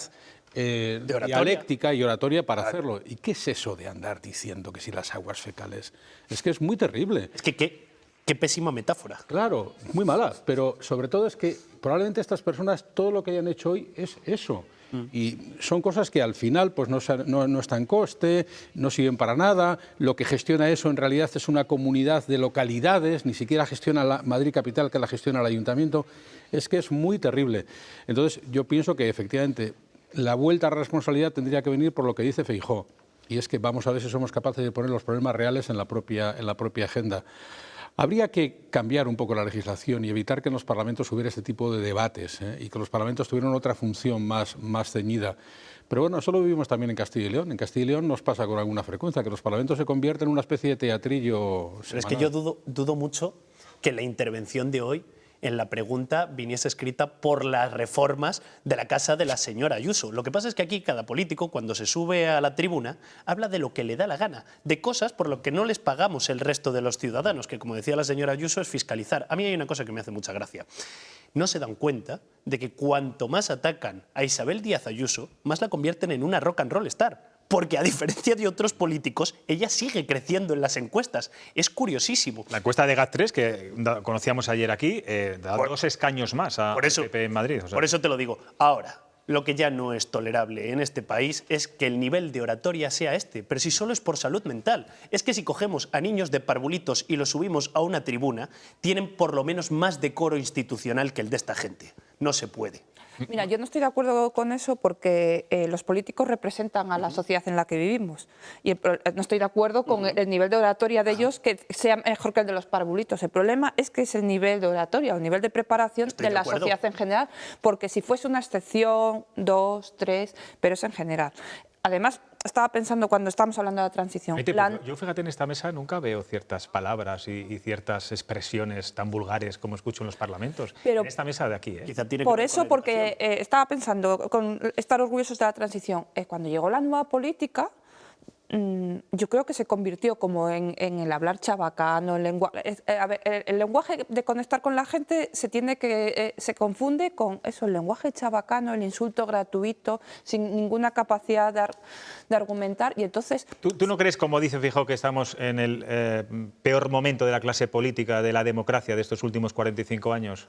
dialéctica y oratoria para hacerlo. ¿Y qué es eso de andar diciendo que si las aguas fecales? Es que es muy terrible. Es que qué pésima metáfora. Claro, muy mala, pero sobre todo es que probablemente estas personas todo lo que hayan hecho hoy es eso. Y son cosas que al final pues no están en coste, no sirven para nada. Lo que gestiona eso en realidad es una comunidad de localidades, ni siquiera gestiona la Madrid Capital, que la gestiona el Ayuntamiento. Es que es muy terrible. Entonces yo pienso que efectivamente la vuelta a la responsabilidad tendría que venir por lo que dice Feijóo. Y es que vamos a ver si somos capaces de poner los problemas reales en la propia agenda. Habría que cambiar un poco la legislación y evitar que en los parlamentos hubiera este tipo de debates y que los parlamentos tuvieran otra función más ceñida. Pero bueno, eso lo vivimos también en Castilla y León. En Castilla y León nos pasa con alguna frecuencia, que los parlamentos se convierten en una especie de teatrillo semanal. Pero es que yo dudo mucho que la intervención de hoy en la pregunta viniese escrita por las reformas de la casa de la señora Ayuso. Lo que pasa es que aquí cada político, cuando se sube a la tribuna, habla de lo que le da la gana, de cosas por lo que no les pagamos el resto de los ciudadanos, que, como decía la señora Ayuso, es fiscalizar. A mí hay una cosa que me hace mucha gracia. No se dan cuenta de que cuanto más atacan a Isabel Díaz Ayuso, más la convierten en una rock and roll star. Porque a diferencia de otros políticos, ella sigue creciendo en las encuestas. Es curiosísimo. La encuesta de GAT3, que conocíamos ayer aquí, da 2 escaños más a PP en Madrid. Por eso te lo digo. Ahora, lo que ya no es tolerable en este país es que el nivel de oratoria sea este, pero si solo es por salud mental. Es que si cogemos a niños de parvulitos y los subimos a una tribuna, tienen por lo menos más decoro institucional que el de esta gente. No se puede. Mira, yo no estoy de acuerdo con eso porque los políticos representan a la sociedad en la que vivimos y no estoy de acuerdo con el nivel de oratoria de ellos que sea mejor que el de los parvulitos. El problema es que es el nivel de oratoria, el nivel de preparación de la sociedad en general, porque si fuese una excepción, 2, 3, pero es en general. Además, estaba pensando cuando estábamos hablando de la transición. Yo, fíjate, en esta mesa nunca veo ciertas palabras y ciertas expresiones tan vulgares como escucho en los parlamentos. Pero en esta mesa de aquí. Quizá tiene por eso, porque estaba pensando, con estar orgullosos de la transición, cuando llegó la nueva política, yo creo que se convirtió como en el hablar chabacano, el lenguaje de conectar con la gente se confunde con eso, el lenguaje chabacano, el insulto gratuito, sin ninguna capacidad de argumentar, y entonces... ¿Tú no crees, como dice Feijóo, que estamos en el peor momento de la clase política, de la democracia de estos últimos 45 años?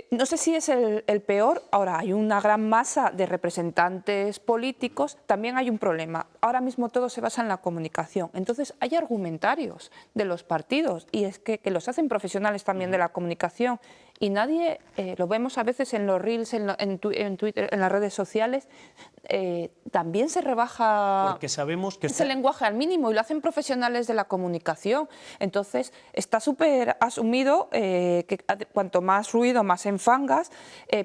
No sé si es el peor. Ahora, hay una gran masa de representantes políticos. También hay un problema. Ahora mismo todo se basa en la comunicación. Entonces, hay argumentarios de los partidos y es que los hacen profesionales también de la comunicación. Y nadie, lo vemos a veces en los reels, en Twitter, en las redes sociales, también se rebaja porque sabemos que ese lenguaje al mínimo y lo hacen profesionales de la comunicación. Entonces está súper asumido que cuanto más ruido, más enfangas,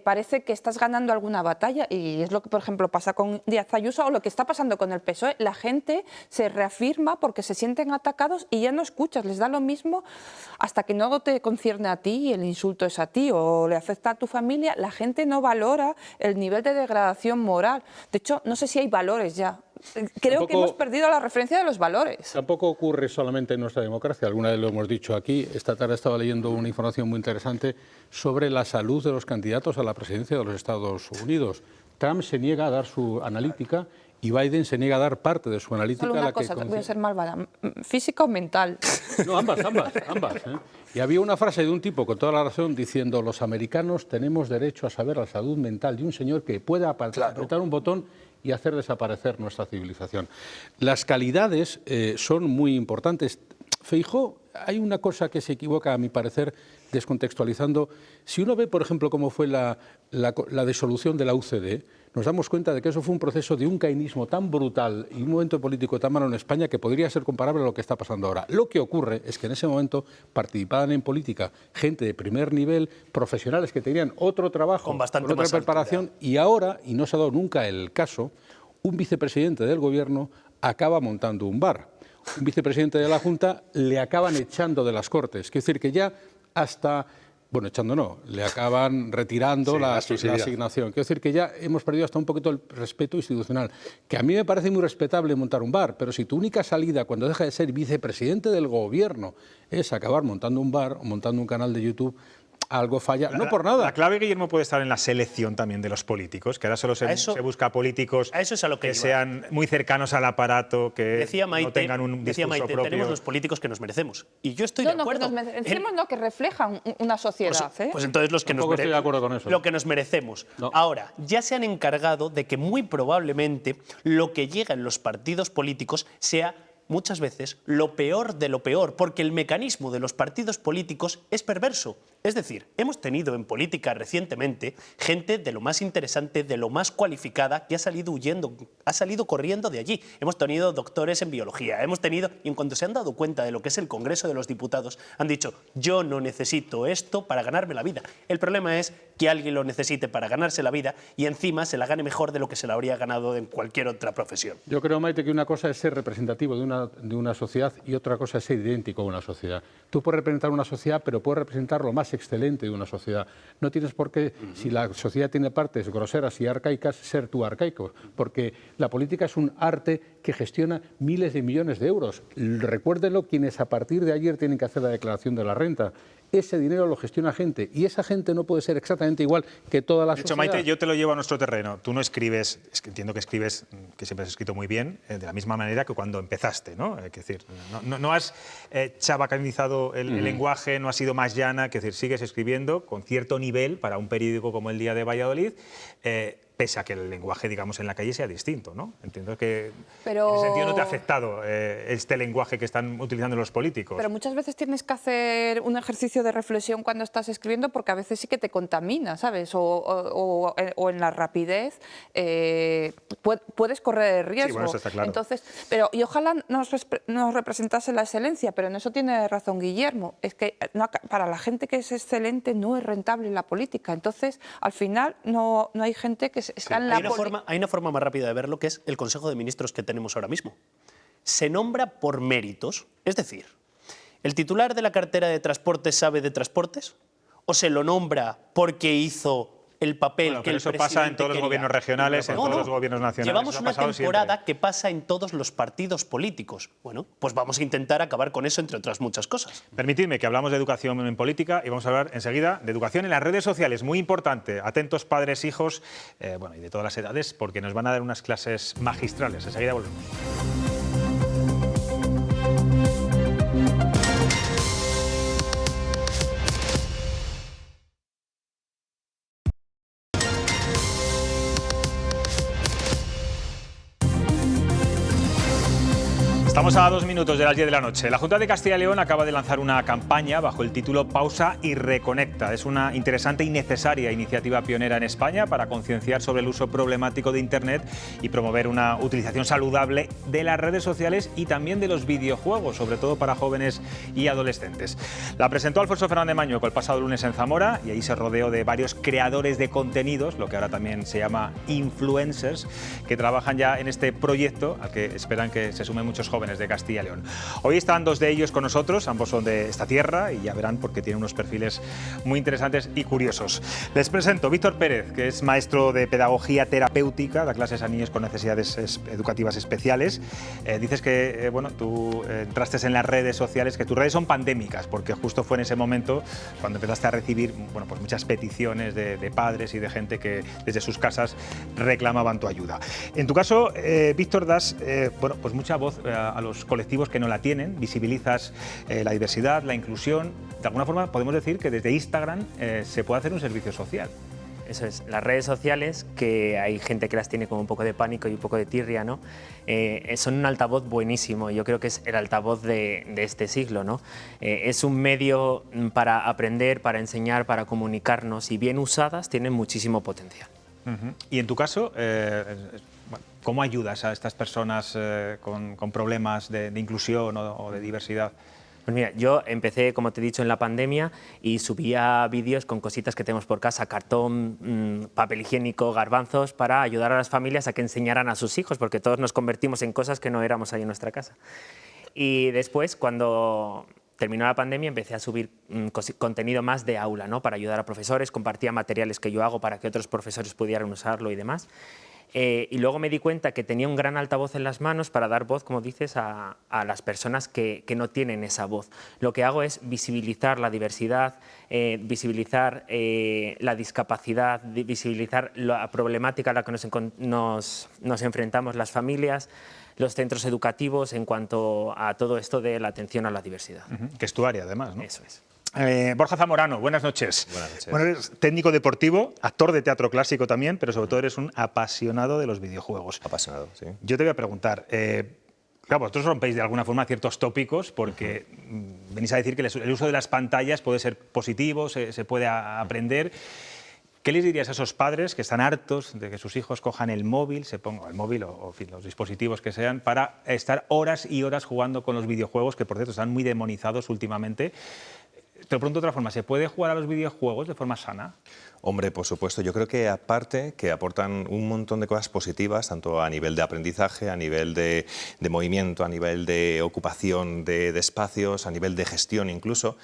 parece que estás ganando alguna batalla, y es lo que, por ejemplo, pasa con Díaz Ayuso o lo que está pasando con el PSOE. La gente se reafirma porque se sienten atacados y ya no escuchas, les da lo mismo hasta que no te concierne a ti y el insulto es a ti o le afecta a tu familia. La gente no valora el nivel de degradación moral. De hecho, no sé si hay valores ya. Creo que hemos perdido la referencia de los valores. Tampoco ocurre solamente en nuestra democracia, alguna vez lo hemos dicho aquí. Esta tarde estaba leyendo una información muy interesante sobre la salud de los candidatos a la presidencia de los Estados Unidos. Trump se niega a dar su analítica y Biden se niega a dar parte de su analítica. Solo una cosa, voy a ser malvada, ¿física o mental? No, ambas. Y había una frase de un tipo con toda la razón diciendo: los americanos tenemos derecho a saber la salud mental de un señor que pueda apretar un botón y hacer desaparecer nuestra civilización. Las calidades son muy importantes. Feijóo, hay una cosa que se equivoca, a mi parecer, descontextualizando. Si uno ve, por ejemplo, cómo fue la disolución de la UCD, nos damos cuenta de que eso fue un proceso de un caínismo tan brutal y un momento político tan malo en España que podría ser comparable a lo que está pasando ahora. Lo que ocurre es que en ese momento participaban en política gente de primer nivel, profesionales que tenían otro trabajo, con bastante otra más preparación, altura. Y ahora, y no se ha dado nunca el caso, un vicepresidente del Gobierno acaba montando un bar. Un vicepresidente de la Junta le acaban echando de las Cortes. Quiere decir que ya hasta... Bueno, echando no, le acaban retirando la asignación. Quiero decir que ya hemos perdido hasta un poquito el respeto institucional, que a mí me parece muy respetable montar un bar, pero si tu única salida cuando deja de ser vicepresidente del Gobierno es acabar montando un bar o montando un canal de YouTube, algo falla, no por nada. La clave, Guillermo, puede estar en la selección también de los políticos, que ahora solo se busca políticos que sean muy cercanos al aparato, que no tengan un discurso propio. Tenemos los políticos que nos merecemos. Y yo estoy de acuerdo. Que nos merecemos, no, que reflejan una sociedad. Pues entonces estoy de acuerdo con eso. Lo que nos merecemos. No. Ahora, ya se han encargado de que muy probablemente lo que llega en los partidos políticos sea muchas veces lo peor de lo peor, porque el mecanismo de los partidos políticos es perverso. Es decir, hemos tenido en política recientemente gente de lo más interesante, de lo más cualificada, que ha salido huyendo, ha salido corriendo de allí. Hemos tenido doctores en biología, y en cuanto se han dado cuenta de lo que es el Congreso de los Diputados, han dicho: yo no necesito esto para ganarme la vida. El problema es que alguien lo necesite para ganarse la vida y encima se la gane mejor de lo que se la habría ganado en cualquier otra profesión. Yo creo, Maite, que una cosa es ser representativo de una sociedad y otra cosa es ser idéntico a una sociedad. Tú puedes representar una sociedad, pero puedes representar lo más excelente de una sociedad. No tienes por qué, si la sociedad tiene partes groseras y arcaicas, ser tú arcaico, porque la política es un arte que gestiona miles de millones de euros. Recuérdenlo quienes a partir de ayer tienen que hacer la declaración de la renta. Ese dinero lo gestiona gente y esa gente no puede ser exactamente igual que toda la sociedad. De hecho, Maite, yo te lo llevo a nuestro terreno. Tú no escribes, es que entiendo que escribes, que siempre has escrito muy bien, de la misma manera que cuando empezaste, ¿no? Es decir, no has chabacanizado el lenguaje, no has sido más llana, es decir, sigues escribiendo con cierto nivel para un periódico como El Día de Valladolid, pese a que el lenguaje, digamos, en la calle sea distinto, ¿no? Entiendo que en ese sentido no te ha afectado este lenguaje que están utilizando los políticos. Pero muchas veces tienes que hacer un ejercicio de reflexión cuando estás escribiendo, porque a veces sí que te contamina, ¿sabes? O en la rapidez puedes correr riesgo. Sí, bueno, eso está claro. Entonces, y ojalá nos representase la excelencia, pero en eso tiene razón Guillermo. Es que para la gente que es excelente no es rentable la política. Entonces, al final no hay gente que está en la política. Hay una forma más rápida de verlo, que es el Consejo de Ministros que tenemos ahora mismo. Se nombra por méritos, es decir, ¿el titular de la cartera de Transportes sabe de transportes? ¿O se lo nombra porque hizo el papel que el presidente eso pasa en todos los gobiernos regionales, en todos los gobiernos nacionales. Llevamos una temporada que pasa en todos los partidos políticos. Bueno, pues vamos a intentar acabar con eso, entre otras muchas cosas. Permitidme que hablamos de educación en política y vamos a hablar enseguida de educación en las redes sociales. Muy importante. Atentos padres, hijos, y de todas las edades, porque nos van a dar unas clases magistrales. Enseguida volvemos. Estamos a 2 minutos de las 10 de la noche. La Junta de Castilla y León acaba de lanzar una campaña bajo el título Pausa y Reconecta. Es una interesante y necesaria iniciativa pionera en España para concienciar sobre el uso problemático de Internet y promover una utilización saludable de las redes sociales y también de los videojuegos, sobre todo para jóvenes y adolescentes. La presentó Alfonso Fernández Mañueco el pasado lunes en Zamora y ahí se rodeó de varios creadores de contenidos, lo que ahora también se llama influencers, que trabajan ya en este proyecto al que esperan que se sumen muchos jóvenes de Castilla y León. Hoy están 2 de ellos con nosotros, ambos son de esta tierra y ya verán porque tienen unos perfiles muy interesantes y curiosos. Les presento Víctor Pérez, que es maestro de pedagogía terapéutica, da clases a niños con necesidades educativas especiales. Dices que bueno, tú entraste en las redes sociales, que tus redes son pandémicas, porque justo fue en ese momento cuando empezaste a recibir bueno, pues muchas peticiones de padres y de gente que desde sus casas reclamaban tu ayuda. En tu caso, Víctor, das bueno, pues mucha voz a los colectivos que no la tienen, visibilizas la diversidad, la inclusión. De alguna forma podemos decir que desde Instagram se puede hacer un servicio social. Eso es, las redes sociales, que hay gente que las tiene como un poco de pánico y un poco de tirria, ¿no? Son un altavoz buenísimo, yo creo que es el altavoz de este siglo, ¿no? Es un medio para aprender, para enseñar, para comunicarnos, y bien usadas tienen muchísimo potencial. Y en tu caso, ¿cómo ayudas a estas personas con problemas de inclusión o de diversidad? Pues mira, yo empecé, como te he dicho, en la pandemia y subía vídeos con cositas que tenemos por casa, cartón, papel higiénico, garbanzos, para ayudar a las familias a que enseñaran a sus hijos, porque todos nos convertimos en cosas que no éramos ahí en nuestra casa. Y después, cuando terminó la pandemia, empecé a subir contenido más de aula, ¿no? Para ayudar a profesores, compartía materiales que yo hago para que otros profesores pudieran usarlo y demás. Y luego me di cuenta que tenía un gran altavoz en las manos para dar voz, como dices, a las personas que no tienen esa voz. Lo que hago es visibilizar la diversidad, visibilizar la discapacidad, visibilizar la problemática a la que nos enfrentamos las familias, los centros educativos en cuanto a todo esto de la atención a la diversidad. Que es tu área, además, ¿no? Eso es. Borja Zamorano, buenas noches. Buenas noches. Bueno, eres técnico deportivo, actor de teatro clásico también, pero sobre todo eres un apasionado de los videojuegos. Apasionado, sí. Yo te voy a preguntar, claro, vosotros rompéis de alguna forma ciertos tópicos porque venís a decir que el uso de las pantallas puede ser positivo, se puede aprender. ¿Qué les dirías a esos padres que están hartos de que sus hijos cojan el móvil, se pongan el móvil o en fin, los dispositivos que sean, para estar horas y horas jugando con los videojuegos, que por cierto están muy demonizados últimamente? Te lo pregunto de otra forma, ¿se puede jugar a los videojuegos de forma sana? Hombre, por supuesto. Yo creo que aparte que aportan un montón de cosas positivas, tanto a nivel de aprendizaje, a nivel de movimiento, a nivel de ocupación de espacios, a nivel de gestión incluso,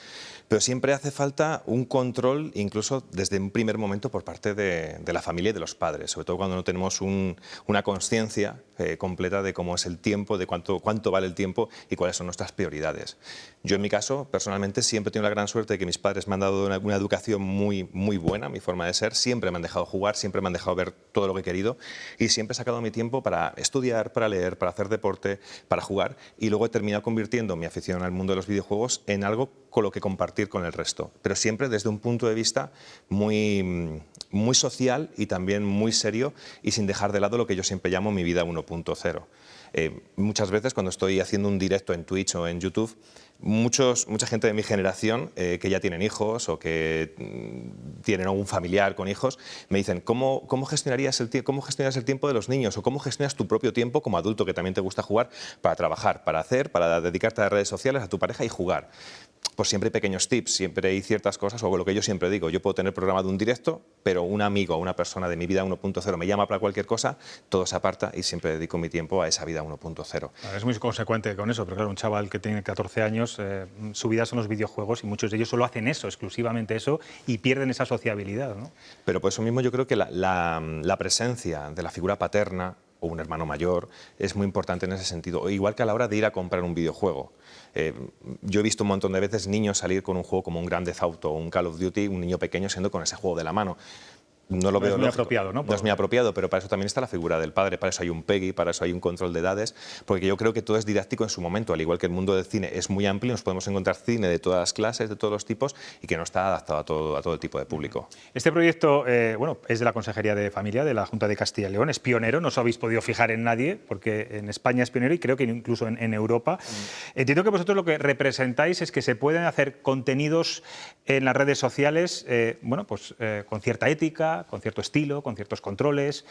pero siempre hace falta un control, incluso desde un primer momento, por parte de la familia y de los padres, sobre todo cuando no tenemos una conciencia completa de cómo es el tiempo, de cuánto vale el tiempo y cuáles son nuestras prioridades. Yo, en mi caso, personalmente, siempre he tenido la gran suerte de que mis padres me han dado una educación muy buena, mi forma de ser, siempre me han dejado jugar, siempre me han dejado ver todo lo que he querido y siempre he sacado mi tiempo para estudiar, para leer, para hacer deporte, para jugar, y luego he terminado convirtiendo mi afición al mundo de los videojuegos en algo con lo que compartir con el resto, pero siempre desde un punto de vista muy social y también muy serio, y sin dejar de lado lo que yo siempre llamo mi vida 1.0. Muchas veces cuando estoy haciendo un directo en Twitch o en YouTube, mucha gente de mi generación que ya tienen hijos o que tienen algún familiar con hijos, me dicen, ¿cómo gestionarías el tiempo de los niños? ¿O cómo gestionas tu propio tiempo como adulto que también te gusta jugar para trabajar, para dedicarte a las redes sociales, a tu pareja y jugar? Pues siempre hay pequeños tips, siempre hay ciertas cosas, o lo que yo siempre digo, yo puedo tener programado un directo, pero un amigo, una persona de mi vida 1.0 me llama para cualquier cosa, todo se aparta y siempre dedico mi tiempo a esa vida 1.0. Es muy consecuente con eso, pero claro, un chaval que tiene 14 años, su vida son los videojuegos y muchos de ellos solo hacen eso, exclusivamente eso, y pierden esa sociabilidad, ¿no? Pero por eso mismo yo creo que la presencia de la figura paterna o un hermano mayor es muy importante en ese sentido, igual que a la hora de ir a comprar un videojuego. Yo he visto un montón de veces niños salir con un juego como un Grand Theft Auto o un Call of Duty, un niño pequeño siendo con ese juego de la mano. no lo veo es muy lógico. apropiado, ¿no? No es muy apropiado, pero para eso también está la figura del padre, para eso hay un PEGI, para eso hay un control de edades, porque yo creo que todo es didáctico en su momento, al igual que el mundo del cine es muy amplio, nos podemos encontrar cine de todas las clases, de todos los tipos, y que no está adaptado a todo el tipo de público. Este proyecto bueno, es de la Consejería de Familia de la Junta de Castilla y León, es pionero, no os habéis podido fijar en nadie, porque en España es pionero y creo que incluso en Europa. Entiendo que vosotros lo que representáis es que se pueden hacer contenidos en las redes sociales bueno, pues, con cierta ética, con cierto estilo, con ciertos controles,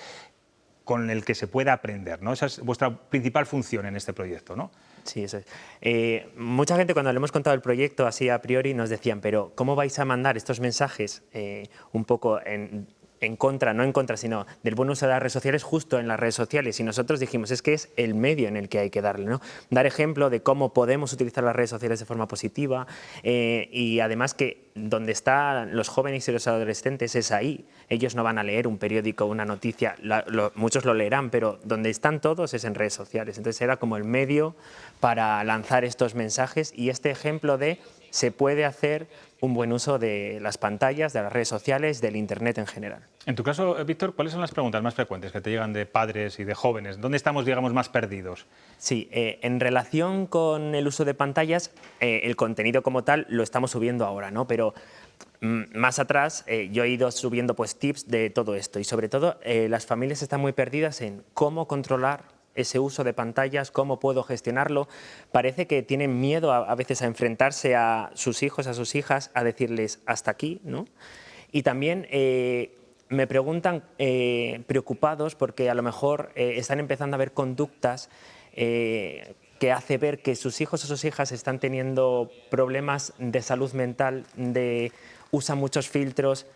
con el que se pueda aprender, ¿no? Esa es vuestra principal función en este proyecto, ¿no? Sí, eso es. Mucha gente cuando le hemos contado el proyecto así a priori nos decían, pero ¿cómo vais a mandar estos mensajes un poco en contra, no en contra, sino del buen uso de las redes sociales justo en las redes sociales? Y nosotros dijimos, es que es el medio en el que hay que darle, ¿no? Dar ejemplo de cómo podemos utilizar las redes sociales de forma positiva y además que donde están los jóvenes y los adolescentes es ahí. Ellos no van a leer un periódico, una noticia, muchos lo leerán, pero donde están todos es en redes sociales. Entonces era como el medio para lanzar estos mensajes y este ejemplo de se puede hacer un buen uso de las pantallas, de las redes sociales, del Internet en general. En tu caso, Víctor, ¿cuáles son las preguntas más frecuentes que te llegan de padres y de jóvenes? ¿Dónde estamos, digamos, más perdidos? Sí, en relación con el uso de pantallas, el contenido como tal lo estamos subiendo ahora, ¿no? Pero más atrás yo he ido subiendo pues, tips de todo esto y sobre todo las familias están muy perdidas en cómo controlar ese uso de pantallas, cómo puedo gestionarlo. Parece que tienen miedo a veces a enfrentarse a sus hijos, a sus hijas, a decirles hasta aquí, ¿no? Y también me preguntan preocupados porque a lo mejor están empezando a ver conductas que hace ver que sus hijos o sus hijas están teniendo problemas de salud mental, usan muchos filtros,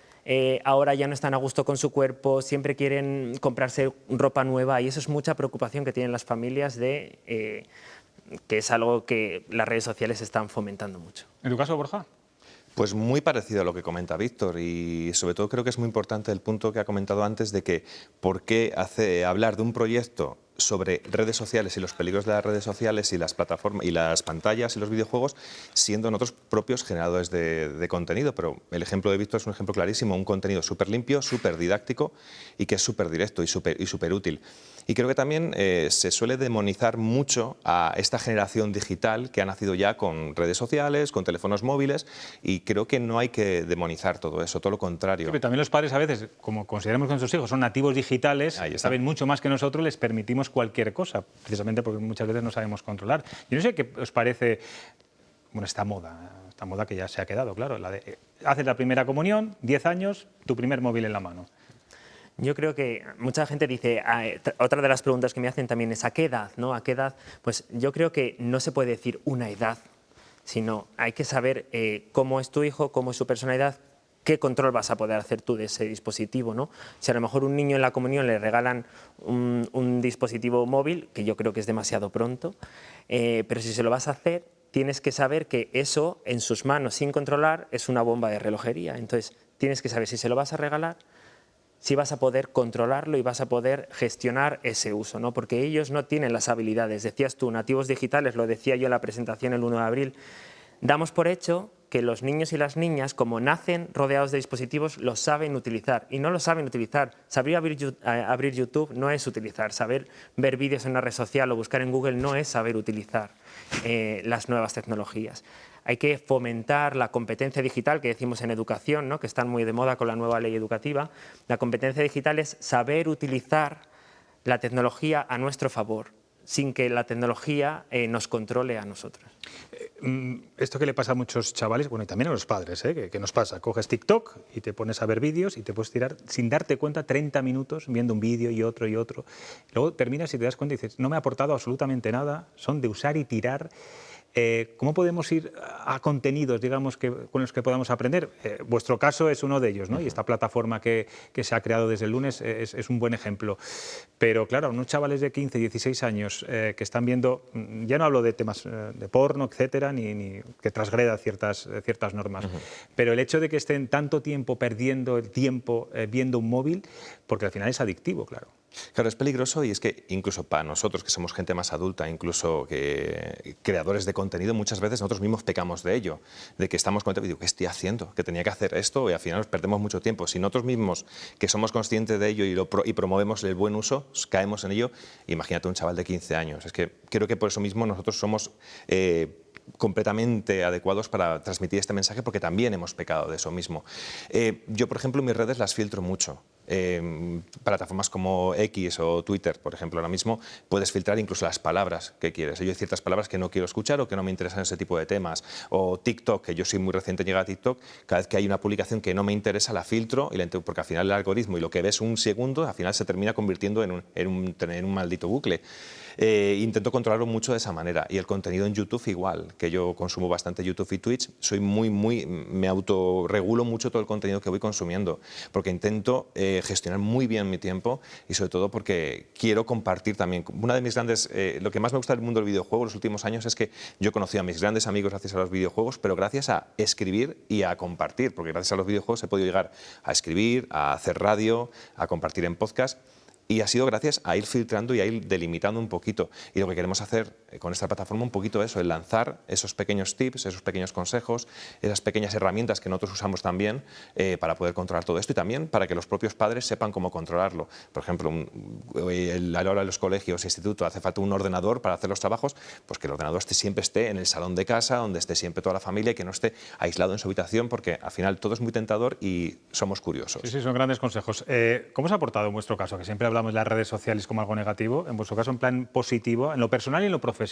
ahora ya no están a gusto con su cuerpo, siempre quieren comprarse ropa nueva y eso es mucha preocupación que tienen las familias que es algo que las redes sociales están fomentando mucho. ¿En tu caso, Borja? Pues muy parecido a lo que comenta Víctor y sobre todo creo que es muy importante el punto que ha comentado antes de que por qué hablar de un proyecto sobre redes sociales y los peligros de las redes sociales y las plataformas y las pantallas y los videojuegos siendo nosotros propios generadores de contenido, pero el ejemplo de Víctor es un ejemplo clarísimo, un contenido súper limpio, súper didáctico y que es súper directo y súper útil. Y creo que también se suele demonizar mucho a esta generación digital que ha nacido ya con redes sociales, con teléfonos móviles y creo que no hay que demonizar todo eso, todo lo contrario. Sí, pero también los padres a veces, como consideramos que nuestros hijos son nativos digitales, saben mucho más que nosotros, les permitimos cualquier cosa, precisamente porque muchas veces no sabemos controlar. Yo no sé qué os parece, bueno, esta moda que ya se ha quedado, claro, la de haces la primera comunión, 10 años, tu primer móvil en la mano. Yo creo que mucha gente dice, otra de las preguntas que me hacen también es ¿a qué edad? ¿No? ¿A qué edad? Pues yo creo que no se puede decir una edad, sino hay que saber cómo es tu hijo, cómo es su personalidad, qué control vas a poder hacer tú de ese dispositivo, ¿no? Si a lo mejor un niño en la comunión le regalan un dispositivo móvil, que yo creo que es demasiado pronto, pero si se lo vas a hacer, tienes que saber que eso en sus manos sin controlar es una bomba de relojería. Entonces tienes que saber si se lo vas a regalar, si vas a poder controlarlo y vas a poder gestionar ese uso, ¿no? Porque ellos no tienen las habilidades. Decías tú, nativos digitales, lo decía yo en la presentación el 1 de abril, damos por hecho que los niños y las niñas, como nacen rodeados de dispositivos, los saben utilizar y no lo saben utilizar. Saber abrir YouTube no es utilizar, saber ver vídeos en una red social o buscar en Google no es saber utilizar las nuevas tecnologías. Hay que fomentar la competencia digital, que decimos en educación, ¿no? Que están muy de moda con la nueva ley educativa. La competencia digital es saber utilizar la tecnología a nuestro favor, sin que la tecnología nos controle a nosotros. Esto que le pasa a muchos chavales, bueno, y también a los padres, que nos pasa, coges TikTok y te pones a ver vídeos y te puedes tirar, sin darte cuenta, 30 minutos viendo un vídeo y otro y otro. Luego terminas y te das cuenta y dices, no me ha aportado absolutamente nada, son de usar y tirar. ¿Cómo podemos ir a contenidos, digamos, con los que podamos aprender? Vuestro caso es uno de ellos, ¿no? Y esta plataforma que se ha creado desde el lunes es un buen ejemplo. Pero claro, unos chavales de 15, 16 años que están viendo, ya no hablo de temas de porno, etcétera, ni que transgreda ciertas normas, pero el hecho de que estén tanto tiempo perdiendo el tiempo viendo un móvil, porque al final es adictivo, claro. Claro, es peligroso y es que incluso para nosotros que somos gente más adulta, incluso que creadores de contenido, muchas veces nosotros mismos pecamos de ello, de que estamos con y digo, ¿qué estoy haciendo? Que tenía que hacer esto y al final nos perdemos mucho tiempo. Si nosotros mismos que somos conscientes de ello y promovemos el buen uso, caemos en ello, imagínate un chaval de 15 años. Es que creo que por eso mismo nosotros somos completamente adecuados para transmitir este mensaje porque también hemos pecado de eso mismo. Yo, por ejemplo, mis redes las filtro mucho. Plataformas como X o Twitter, por ejemplo, ahora mismo puedes filtrar incluso las palabras que quieres. Yo hay ciertas palabras que no quiero escuchar o que no me interesan ese tipo de temas. O TikTok, que yo soy muy reciente llegada a TikTok, cada vez que hay una publicación que no me interesa la filtro porque al final el algoritmo y lo que ves un segundo al final se termina convirtiendo en un maldito bucle. Intento controlarlo mucho de esa manera y el contenido en YouTube igual, que yo consumo bastante YouTube y Twitch, me autorregulo mucho todo el contenido que voy consumiendo porque intento gestionar muy bien mi tiempo y sobre todo porque quiero compartir también. Una de mis grandes, lo que más me gusta del mundo del videojuego los últimos años es que yo conocí a mis grandes amigos gracias a los videojuegos, pero gracias a escribir y a compartir, porque gracias a los videojuegos he podido llegar a escribir, a hacer radio, a compartir en podcast. Y ha sido gracias a ir filtrando y a ir delimitando un poquito. Y lo que queremos hacer con esta plataforma un poquito eso, es lanzar esos pequeños tips, esos pequeños consejos, esas pequeñas herramientas que nosotros usamos también para poder controlar todo esto y también para que los propios padres sepan cómo controlarlo. Por ejemplo, a la hora de los colegios e institutos hace falta un ordenador para hacer los trabajos, pues que el ordenador siempre esté en el salón de casa, donde esté siempre toda la familia y que no esté aislado en su habitación, porque al final todo es muy tentador y somos curiosos. Sí, son grandes consejos. ¿Cómo os ha aportado en vuestro caso? Que siempre hablamos de las redes sociales como algo negativo, en vuestro caso en plan positivo, en lo personal y en lo profesional.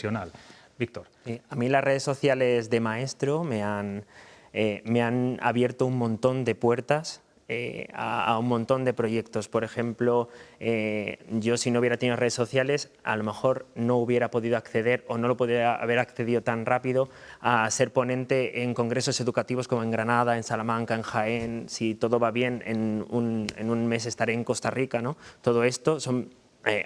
Víctor. A mí las redes sociales de maestro me han abierto un montón de puertas a un montón de proyectos. Por ejemplo, yo si no hubiera tenido redes sociales, a lo mejor no hubiera podido acceder o no lo podría haber accedido tan rápido a ser ponente en congresos educativos como en Granada, en Salamanca, en Jaén. Si todo va bien, en un mes estaré en Costa Rica, ¿no? Todo esto son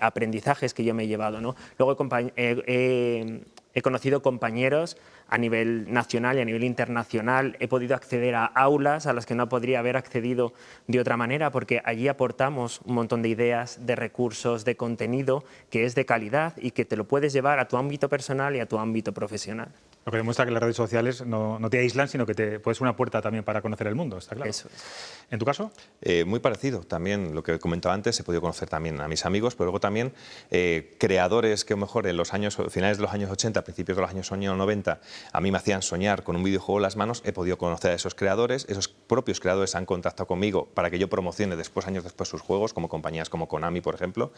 aprendizajes que yo me he llevado, ¿no? Luego he conocido compañeros a nivel nacional y a nivel internacional. He podido acceder a aulas a las que no podría haber accedido de otra manera, porque allí aportamos un montón de ideas, de recursos, de contenido que es de calidad y que te lo puedes llevar a tu ámbito personal y a tu ámbito profesional. Lo que demuestra que las redes sociales no te aíslan, sino que te puedes una puerta también para conocer el mundo, ¿está claro? Eso es. ¿En tu caso? Muy parecido. También lo que comentaba antes, he podido conocer también a mis amigos, pero luego también creadores que a lo mejor en los finales de los años 80, principios de los años 90, a mí me hacían soñar con un videojuego en las manos. He podido conocer a esos creadores propios creadores han contactado conmigo para que yo promocione años después sus juegos, como compañías como Konami, por ejemplo.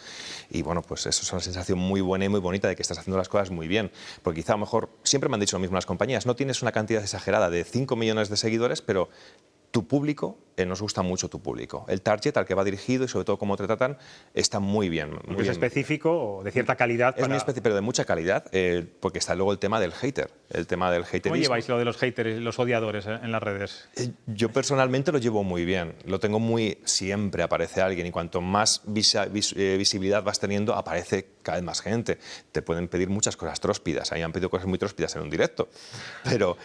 Y bueno, pues eso es una sensación muy buena y muy bonita de que estás haciendo las cosas muy bien. Porque quizá a lo mejor, siempre me han dicho lo mismo las compañías, no tienes una cantidad exagerada de 5 millones de seguidores, pero tu público, nos gusta mucho tu público. El target al que va dirigido y sobre todo cómo te tratan está muy bien. Muy bien. ¿Específico o de cierta calidad? Es muy específico, pero de mucha calidad, porque está luego el tema del hater. El tema del haterismo. ¿Cómo lleváis lo de los haters y los odiadores en las redes? Yo personalmente lo llevo muy bien. Lo tengo siempre aparece alguien y cuanto más visibilidad vas teniendo, aparece cada vez más gente. Te pueden pedir muchas cosas tróspidas. A mí me han pedido cosas muy tróspidas en un directo. Pero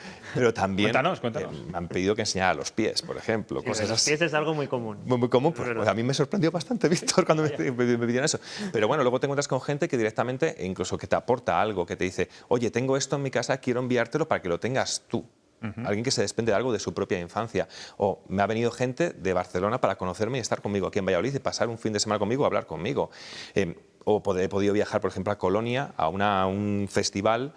también cuéntanos. Me han pedido que enseñara los pies, por ejemplo. Sí, los pies es algo muy común. Muy común. Pues a mí me sorprendió bastante, Víctor, cuando me pidieron eso. Pero bueno, luego te encuentras con gente que directamente, incluso que te aporta algo, que te dice, oye, tengo esto en mi casa, quiero enviártelo para que lo tengas tú. Alguien que se desprende de algo de su propia infancia. O me ha venido gente de Barcelona para conocerme y estar conmigo aquí en Valladolid y pasar un fin de semana conmigo, hablar conmigo. O he podido viajar, por ejemplo, a Colonia, a un festival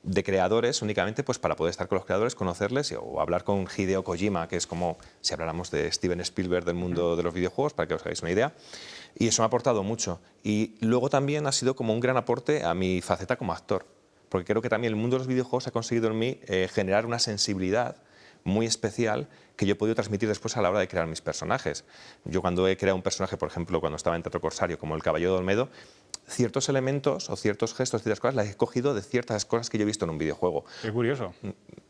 de creadores únicamente pues para poder estar con los creadores, conocerles o hablar con Hideo Kojima, que es como si habláramos de Steven Spielberg del mundo de los videojuegos, para que os hagáis una idea. Y eso me ha aportado mucho. Y luego también ha sido como un gran aporte a mi faceta como actor, porque creo que también el mundo de los videojuegos ha conseguido en mí generar una sensibilidad muy especial que yo he podido transmitir después a la hora de crear mis personajes. Yo cuando he creado un personaje, por ejemplo, cuando estaba en Teatro Corsario, como el Caballero de Olmedo, ciertos elementos o ciertos gestos, ciertas cosas, las he cogido de ciertas cosas que yo he visto en un videojuego. Qué curioso.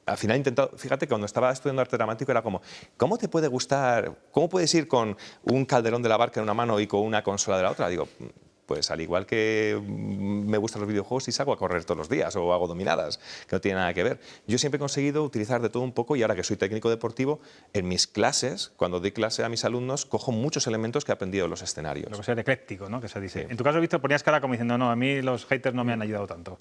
Al final he intentado, fíjate, cuando estaba estudiando arte dramático era como, ¿cómo te puede gustar, cómo puedes ir con un calderón de la barca en una mano y con una consola de la otra? Digo, Pues al igual que me gustan los videojuegos y salgo a correr todos los días o hago dominadas, que no tiene nada que ver. Yo siempre he conseguido utilizar de todo un poco y ahora que soy técnico deportivo, en mis clases, cuando doy clase a mis alumnos, cojo muchos elementos que he aprendido de los escenarios. Lo que sea ecléctico, ¿no? Que se dice. Sí. En tu caso, Víctor, ponías cara como diciendo, no, a mí los haters no me han ayudado tanto.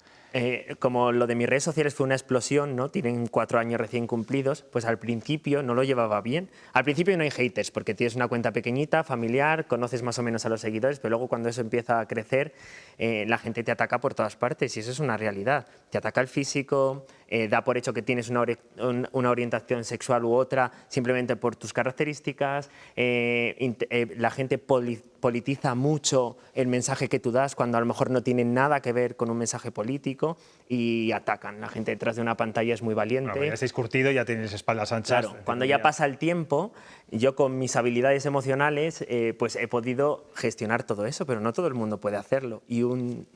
Como lo de mis redes sociales fue una explosión, ¿no? Tienen 4 años recién cumplidos, pues al principio no lo llevaba bien. Al principio no hay haters, porque tienes una cuenta pequeñita, familiar, conoces más o menos a los seguidores, pero luego cuando eso empieza a crecer, la gente te ataca por todas partes y eso es una realidad. Te ataca el físico, da por hecho que tienes una orientación sexual u otra simplemente por tus características, la gente politiza mucho el mensaje que tú das cuando a lo mejor no tiene nada que ver con un mensaje político y atacan. La gente detrás de una pantalla es muy valiente. Bueno, ya estáis curtido, ya tienes espaldas anchas. Claro, cuando ya pasa el tiempo, yo con mis habilidades emocionales pues he podido gestionar todo eso, pero no todo el mundo puede hacerlo. Y un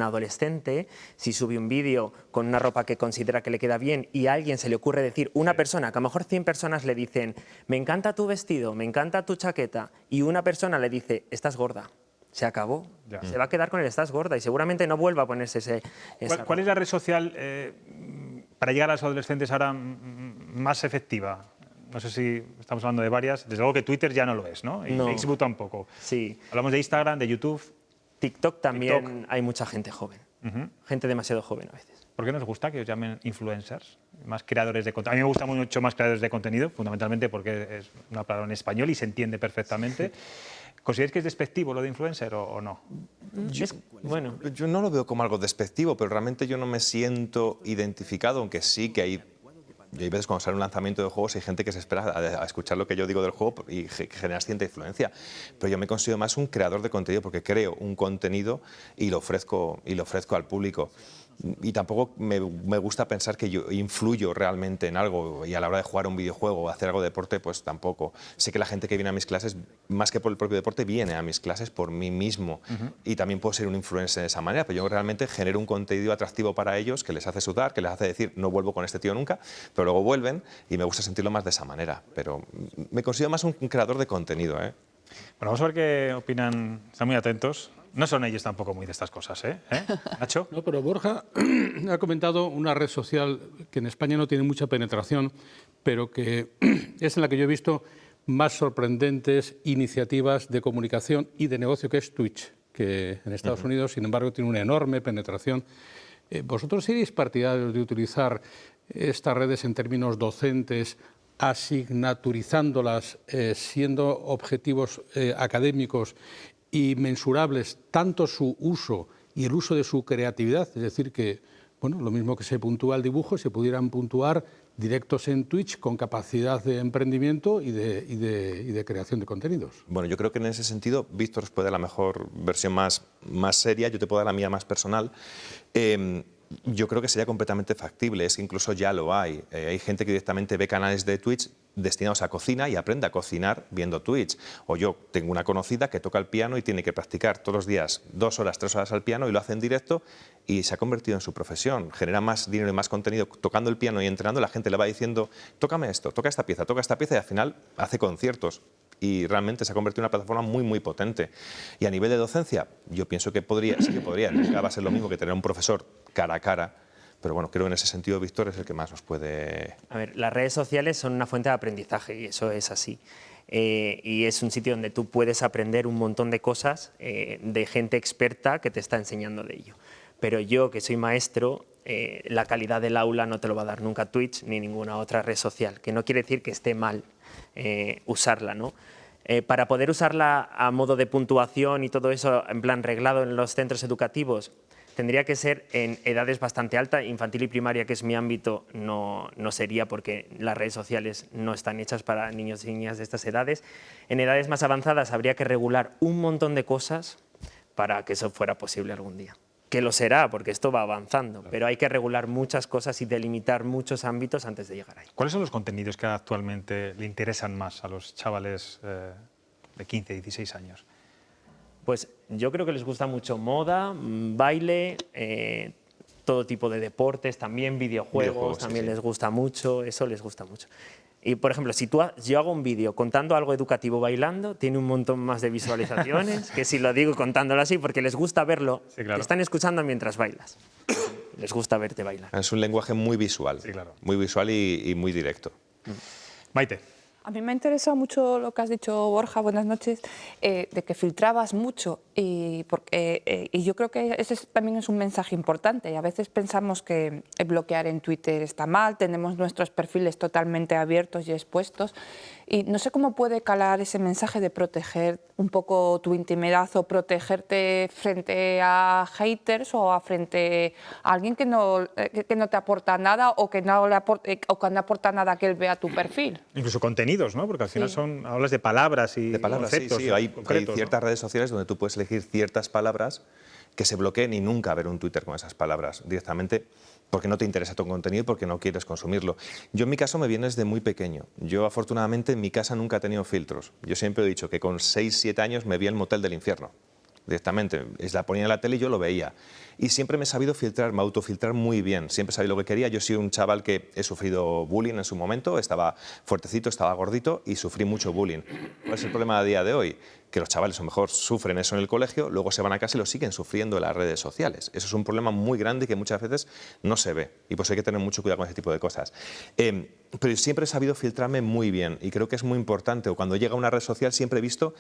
adolescente, si sube un vídeo con una ropa que considera que le queda bien y a alguien se le ocurre decir, una persona, que a lo mejor 100 personas le dicen, me encanta tu vestido, me encanta tu chaqueta, y una persona le dice, estás gorda. Se acabó. Ya. Se va a quedar con el estás gorda y seguramente no vuelva a ponerse ese... ¿Cuál es la red social para llegar a los adolescentes ahora más efectiva? No sé si estamos hablando de varias. Desde luego que Twitter ya no lo es, ¿no? Y no. Facebook tampoco. Sí. Hablamos de Instagram, de YouTube. TikTok también hay mucha gente joven. Gente demasiado joven a veces. ¿Por qué nos gusta que os llamen influencers? Más creadores de contenido. A mí me gusta mucho más creadores de contenido, fundamentalmente porque es una palabra en español y se entiende perfectamente. ¿Consideráis que es despectivo lo de influencer o no? Yo no lo veo como algo despectivo, pero realmente yo no me siento identificado, aunque sí que hay veces cuando sale un lanzamiento de juegos hay gente que se espera a escuchar lo que yo digo del juego y genera cierta influencia. Pero yo me considero más un creador de contenido porque creo un contenido y lo ofrezco al público. Y tampoco me gusta pensar que yo influyo realmente en algo y a la hora de jugar un videojuego o hacer algo de deporte, pues tampoco. Sé que la gente que viene a mis clases, más que por el propio deporte, viene a mis clases por mí mismo. Y también puedo ser un influencer de esa manera, pero yo realmente genero un contenido atractivo para ellos que les hace sudar, que les hace decir no vuelvo con este tío nunca, pero luego vuelven y me gusta sentirlo más de esa manera. Pero me considero más un creador de contenido. Bueno, vamos a ver qué opinan. Están muy atentos. No son ellos tampoco muy de estas cosas, ¿eh? ¿Nacho? No, pero Borja ha comentado una red social que en España no tiene mucha penetración, pero que es en la que yo he visto más sorprendentes iniciativas de comunicación y de negocio, que es Twitch, que en Estados Unidos, sin embargo, tiene una enorme penetración. ¿Vosotros seréis partidarios de utilizar estas redes en términos docentes, asignaturizándolas, siendo objetivos académicos y mensurables tanto su uso y el uso de su creatividad? Es decir, que bueno, lo mismo que se puntúa el dibujo, se pudieran puntuar directos en Twitch con capacidad de emprendimiento y de creación de contenidos. Bueno, yo creo que en ese sentido Víctor os puede dar la mejor versión más seria, yo te puedo dar la mía más personal. Yo creo que sería completamente factible, es que incluso ya lo hay. Hay gente que directamente ve canales de Twitch destinados a cocina y aprende a cocinar viendo Twitch. O yo tengo una conocida que toca el piano y tiene que practicar todos los días 2 horas, 3 horas al piano y lo hace en directo y se ha convertido en su profesión. Genera más dinero y más contenido tocando el piano y entrenando. La gente le va diciendo, tócame esto, toca esta pieza y al final hace conciertos. Y realmente se ha convertido en una plataforma muy, muy potente. Y a nivel de docencia, yo pienso que sí que podría. Nunca va a ser lo mismo que tener un profesor cara a cara. Pero bueno, creo que en ese sentido Víctor es el que más nos puede... A ver, las redes sociales son una fuente de aprendizaje y eso es así. Y es un sitio donde tú puedes aprender un montón de cosas de gente experta que te está enseñando de ello. Pero yo, que soy maestro, la calidad del aula no te lo va a dar nunca Twitch ni ninguna otra red social, que no quiere decir que esté mal usarla, ¿no? Para poder usarla a modo de puntuación y todo eso en plan reglado en los centros educativos, tendría que ser en edades bastante altas. Infantil y primaria, que es mi ámbito, no sería, porque las redes sociales no están hechas para niños y niñas de estas edades. En edades más avanzadas habría que regular un montón de cosas para que eso fuera posible algún día. Que lo será, porque esto va avanzando, pero hay que regular muchas cosas y delimitar muchos ámbitos antes de llegar ahí. ¿Cuáles son los contenidos que actualmente le interesan más a los chavales de 15, 16 años? Pues yo creo que les gusta mucho moda, baile, todo tipo de deportes, también videojuegos también les gusta mucho, eso les gusta mucho. Y, por ejemplo, si yo hago un vídeo contando algo educativo bailando, tiene un montón más de visualizaciones que si lo digo contándolo así, porque les gusta verlo. Sí, claro. Te están escuchando mientras bailas. Les gusta verte bailar. Es un lenguaje muy visual, Sí, claro. muy visual y muy directo. Maite. A mí me ha interesado mucho lo que has dicho, Borja, buenas noches, de que filtrabas mucho y yo creo que ese también es un mensaje importante. Y a veces pensamos que bloquear en Twitter está mal, tenemos nuestros perfiles totalmente abiertos y expuestos y no sé cómo puede calar ese mensaje de proteger un poco tu intimidad o protegerte frente a haters o frente a alguien que no te aporta nada o que no aporta nada que él vea tu perfil. Incluso contenidos, ¿no? Porque al final hablas de palabras y conceptos sí. Hay concretos, ciertas ¿no? redes sociales donde tú puedes elegir ciertas palabras que se bloqueen y nunca ver un Twitter con esas palabras directamente porque no te interesa tu contenido y porque no quieres consumirlo. Yo en mi caso me viene desde muy pequeño. Yo afortunadamente en mi casa nunca he tenido filtros. Yo siempre he dicho que con 6, 7 años me vi el Motel del Infierno. Directamente, la ponía en la tele y yo lo veía. Y siempre me he sabido filtrar, me autofiltrar muy bien. Siempre he sabido lo que quería. Yo soy un chaval que he sufrido bullying en su momento, estaba fuertecito, estaba gordito y sufrí mucho bullying. ¿Cuál es el problema a día de hoy? Que los chavales a lo mejor sufren eso en el colegio, luego se van a casa y lo siguen sufriendo en las redes sociales. Eso es un problema muy grande y que muchas veces no se ve. Y pues hay que tener mucho cuidado con ese tipo de cosas. Pero siempre he sabido filtrarme muy bien y creo que es muy importante. O cuando llega a una red social siempre he visto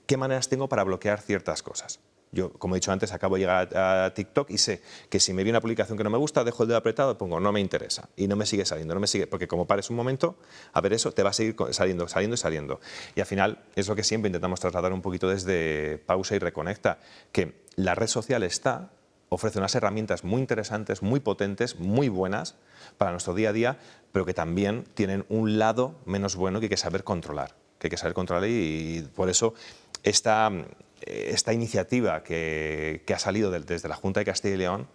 qué maneras tengo para bloquear ciertas cosas. Yo, como he dicho antes, acabo de llegar a TikTok y sé que si me viene una publicación que no me gusta, dejo el dedo apretado, pongo no me interesa y no me sigue saliendo, no me sigue, porque como pares un momento a ver eso, te va a seguir saliendo, saliendo y saliendo. Y al final es lo que siempre intentamos trasladar un poquito desde Pausa y Reconecta, que la red social ofrece unas herramientas muy interesantes, muy potentes, muy buenas para nuestro día a día, pero que también tienen un lado menos bueno que hay que saber controlar. Y por eso esta iniciativa que ha salido desde la Junta de Castilla y León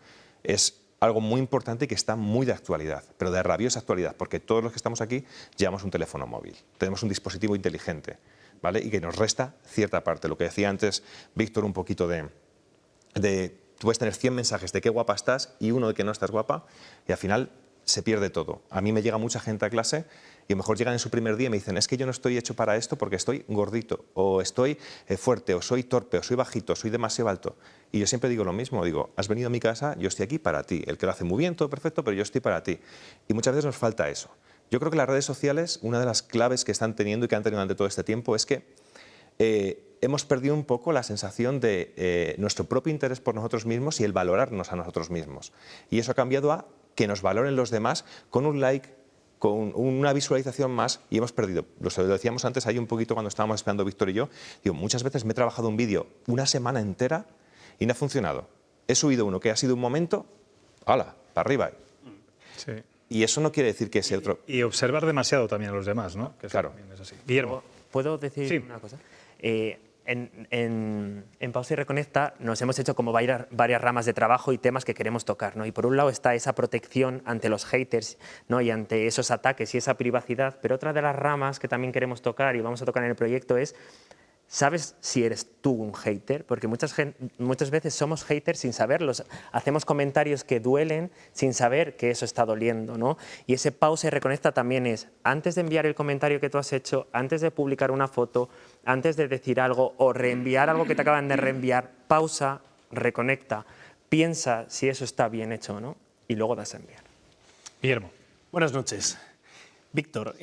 es algo muy importante y que está muy de actualidad, pero de rabiosa actualidad, porque todos los que estamos aquí llevamos un teléfono móvil, tenemos un dispositivo inteligente, ¿vale? Y que nos resta cierta parte. Lo que decía antes Víctor, un poquito de tú puedes tener 100 mensajes de qué guapa estás y uno de que no estás guapa y al final se pierde todo. A mí me llega mucha gente a clase y a lo mejor llegan en su primer día y me dicen es que yo no estoy hecho para esto porque estoy gordito, o estoy fuerte, o soy torpe, o soy bajito, soy demasiado alto. Y yo siempre digo lo mismo, digo, has venido a mi casa, yo estoy aquí para ti. El que lo hace muy bien, todo perfecto, pero yo estoy para ti. Y muchas veces nos falta eso. Yo creo que las redes sociales, una de las claves que están teniendo y que han tenido durante todo este tiempo es que hemos perdido un poco la sensación de nuestro propio interés por nosotros mismos y el valorarnos a nosotros mismos. Y eso ha cambiado a que nos valoren los demás con un like, con una visualización más, y hemos perdido. Lo decíamos antes, ahí un poquito cuando estábamos esperando Víctor y yo, digo, muchas veces me he trabajado un vídeo una semana entera y no ha funcionado. He subido uno que ha sido un momento, ¡hala!, para arriba. Sí. Y eso no quiere decir que ese otro... Y observar demasiado también a los demás, ¿no? Que claro. Es así. Guillermo. ¿Puedo decir una cosa? En Pausa y Reconecta nos hemos hecho como varias ramas de trabajo y temas que queremos tocar, ¿no? Y por un lado está esa protección ante los haters, ¿no? Y ante esos ataques y esa privacidad, pero otra de las ramas que también queremos tocar y vamos a tocar en el proyecto es ¿sabes si eres tú un hater? Porque muchas veces somos haters sin saberlo. Hacemos comentarios que duelen sin saber que eso está doliendo, ¿no? Y ese Pausa y Reconecta también es, antes de enviar el comentario que tú has hecho, antes de publicar una foto, antes de decir algo o reenviar algo que te acaban de reenviar, pausa, reconecta, piensa si eso está bien hecho o no y luego das a enviar. Guillermo. Buenas noches. Víctor,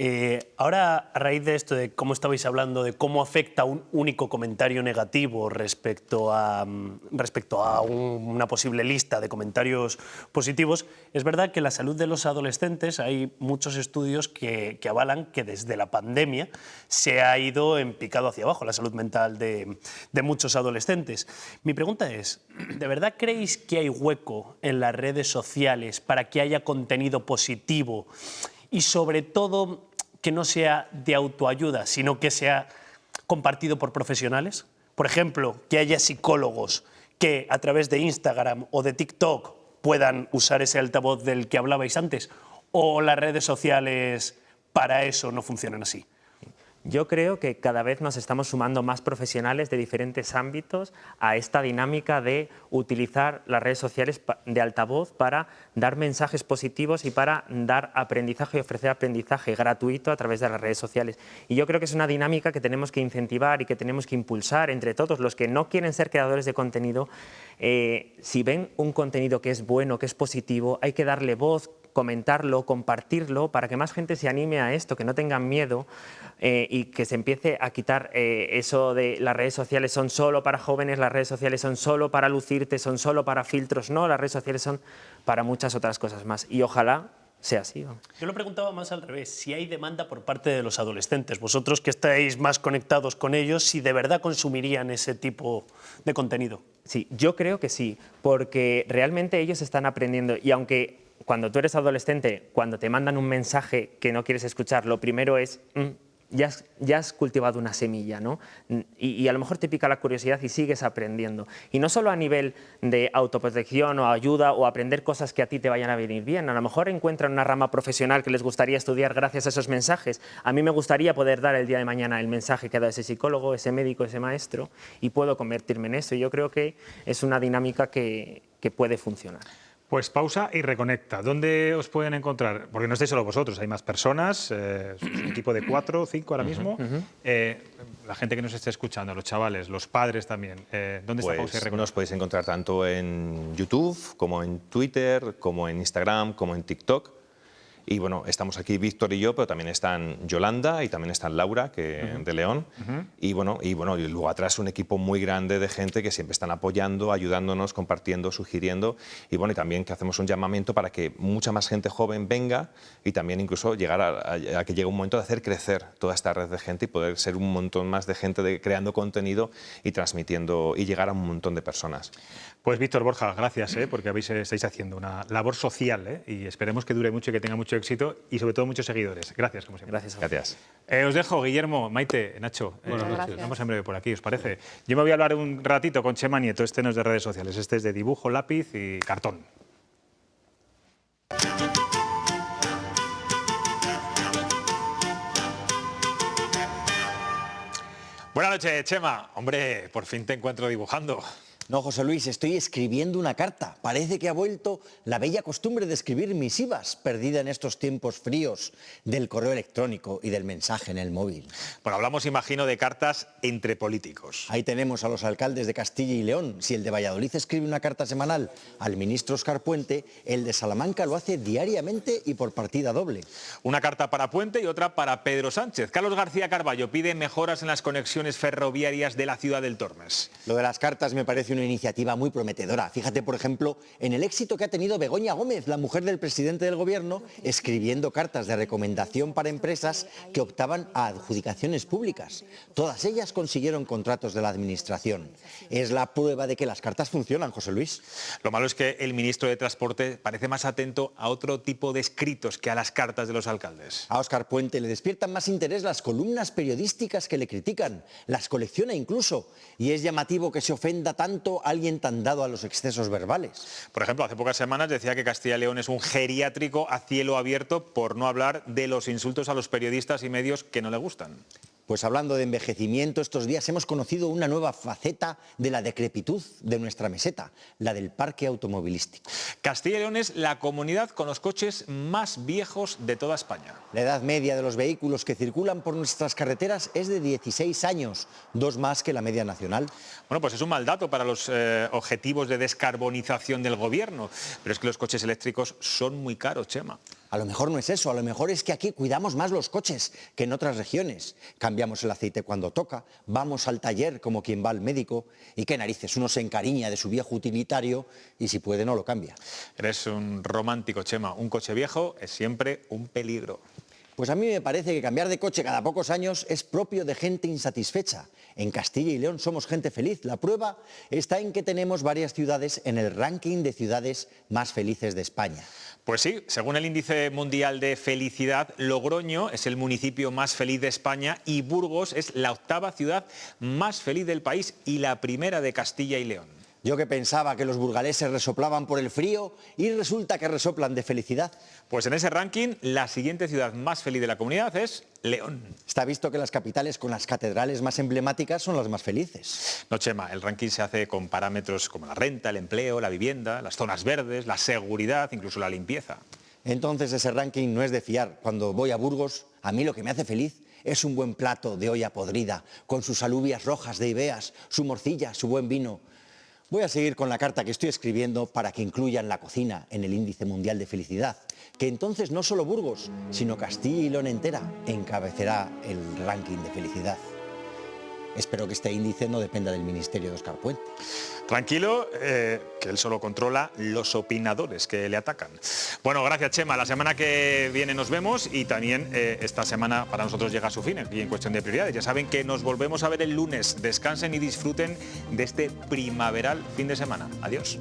ahora a raíz de esto, de cómo estabais hablando de cómo afecta un único comentario negativo respecto a una posible lista de comentarios positivos, es verdad que la salud de los adolescentes, hay muchos estudios que avalan que desde la pandemia se ha ido en picado hacia abajo la salud mental de muchos adolescentes. Mi pregunta es, ¿de verdad creéis que hay hueco en las redes sociales para que haya contenido positivo y sobre todo que no sea de autoayuda, sino que sea compartido por profesionales? Por ejemplo, que haya psicólogos que a través de Instagram o de TikTok puedan usar ese altavoz del que hablabais antes, o las redes sociales para eso no funcionan así. Yo creo que cada vez nos estamos sumando más profesionales de diferentes ámbitos a esta dinámica de utilizar las redes sociales de altavoz para dar mensajes positivos y para dar aprendizaje y ofrecer aprendizaje gratuito a través de las redes sociales. Y yo creo que es una dinámica que tenemos que incentivar y que tenemos que impulsar entre todos los que no quieren ser creadores de contenido. Si ven un contenido que es bueno, que es positivo, hay que darle voz, comentarlo, compartirlo, para que más gente se anime a esto, que no tengan miedo y que se empiece a quitar eso de las redes sociales son solo para jóvenes, las redes sociales son solo para lucirte, son solo para filtros. No, las redes sociales son para muchas otras cosas más y ojalá sea así. Yo lo preguntaba más al revés, si hay demanda por parte de los adolescentes, vosotros que estáis más conectados con ellos, si de verdad consumirían ese tipo de contenido. Sí, yo creo que sí, porque realmente ellos están aprendiendo y aunque cuando tú eres adolescente, cuando te mandan un mensaje que no quieres escuchar, lo primero es, ya has cultivado una semilla, ¿no? Y a lo mejor te pica la curiosidad y sigues aprendiendo. Y no solo a nivel de autoprotección o ayuda o aprender cosas que a ti te vayan a venir bien, a lo mejor encuentran una rama profesional que les gustaría estudiar gracias a esos mensajes. A mí me gustaría poder dar el día de mañana el mensaje que ha dado ese psicólogo, ese médico, ese maestro, y puedo convertirme en eso. Y yo creo que es una dinámica que puede funcionar. Pues pausa y reconecta. ¿Dónde os pueden encontrar? Porque no estáis solo vosotros, hay más personas, un equipo de 4 o 5 ahora mismo. La gente que nos esté escuchando, los chavales, los padres también. ¿Dónde está pausa y reconecta? Nos podéis encontrar tanto en YouTube, como en Twitter, como en Instagram, como en TikTok. Y bueno, estamos aquí Víctor y yo, pero también están Yolanda y también están Laura, de León. Y luego atrás un equipo muy grande de gente que siempre están apoyando, ayudándonos, compartiendo, sugiriendo. Y bueno, y también que hacemos un llamamiento para que mucha más gente joven venga y también incluso llegar a que llegue un momento de hacer crecer toda esta red de gente y poder ser un montón más de gente creando contenido y transmitiendo y llegar a un montón de personas. Pues Víctor, Borja, gracias, porque estáis haciendo una labor social y esperemos que dure mucho y que tenga mucho éxito y sobre todo muchos seguidores. Gracias, como siempre. Gracias. Os dejo, Guillermo, Maite, Nacho. Buenas noches. Vamos en breve por aquí, ¿os parece? Yo me voy a hablar un ratito con Chema Nieto, este no es de redes sociales, este es de dibujo, lápiz y cartón. Buenas noches, Chema. Hombre, por fin te encuentro dibujando. No, José Luis, estoy escribiendo una carta. Parece que ha vuelto la bella costumbre de escribir misivas, perdida en estos tiempos fríos del correo electrónico y del mensaje en el móvil. Bueno, hablamos, imagino, de cartas entre políticos. Ahí tenemos a los alcaldes de Castilla y León. Si el de Valladolid escribe una carta semanal al ministro Óscar Puente, el de Salamanca lo hace diariamente y por partida doble. Una carta para Puente y otra para Pedro Sánchez. Carlos García Carballo pide mejoras en las conexiones ferroviarias de la ciudad del Tormes. Lo de las cartas me parece una iniciativa muy prometedora. Fíjate, por ejemplo, en el éxito que ha tenido Begoña Gómez, la mujer del presidente del Gobierno, escribiendo cartas de recomendación para empresas que optaban a adjudicaciones públicas. Todas ellas consiguieron contratos de la Administración. Es la prueba de que las cartas funcionan, José Luis. Lo malo es que el ministro de Transporte parece más atento a otro tipo de escritos que a las cartas de los alcaldes. A Óscar Puente le despiertan más interés las columnas periodísticas que le critican, las colecciona incluso, y es llamativo que se ofenda tanto alguien tan dado a los excesos verbales. Por ejemplo, hace pocas semanas decía que Castilla y León es un geriátrico a cielo abierto, por no hablar de los insultos a los periodistas y medios que no le gustan. Pues hablando de envejecimiento, estos días hemos conocido una nueva faceta de la decrepitud de nuestra meseta, la del parque automovilístico. Castilla y León es la comunidad con los coches más viejos de toda España. La edad media de los vehículos que circulan por nuestras carreteras es de 16 años, 2 más que la media nacional. Bueno, pues es un mal dato para los objetivos de descarbonización del gobierno, pero es que los coches eléctricos son muy caros, Chema. A lo mejor no es eso, a lo mejor es que aquí cuidamos más los coches que en otras regiones. Cambiamos el aceite cuando toca, vamos al taller como quien va al médico y qué narices, uno se encariña de su viejo utilitario y si puede no lo cambia. Eres un romántico, Chema. Un coche viejo es siempre un peligro. Pues a mí me parece que cambiar de coche cada pocos años es propio de gente insatisfecha. En Castilla y León somos gente feliz. La prueba está en que tenemos varias ciudades en el ranking de ciudades más felices de España. Pues sí, según el índice mundial de felicidad, Logroño es el municipio más feliz de España y Burgos es la 8ª ciudad más feliz del país y la primera de Castilla y León. Yo que pensaba que los burgaleses resoplaban por el frío y resulta que resoplan de felicidad. Pues en ese ranking, la siguiente ciudad más feliz de la comunidad es León. Está visto que las capitales con las catedrales más emblemáticas son las más felices. No, Chema, el ranking se hace con parámetros como la renta, el empleo, la vivienda, las zonas verdes, la seguridad, incluso la limpieza. Entonces ese ranking no es de fiar. Cuando voy a Burgos, a mí lo que me hace feliz es un buen plato de olla podrida, con sus alubias rojas de Ibeas, su morcilla, su buen vino. Voy a seguir con la carta que estoy escribiendo para que incluyan la cocina en el índice mundial de felicidad, que entonces no solo Burgos, sino Castilla y León entera encabezará el ranking de felicidad. Espero que este índice no dependa del ministerio de Óscar Puente. Tranquilo, que él solo controla los opinadores que le atacan. Bueno, gracias, Chema. La semana que viene nos vemos y también esta semana para nosotros llega a su fin aquí en Cuestión de Prioridades. Ya saben que nos volvemos a ver el lunes. Descansen y disfruten de este primaveral fin de semana. Adiós.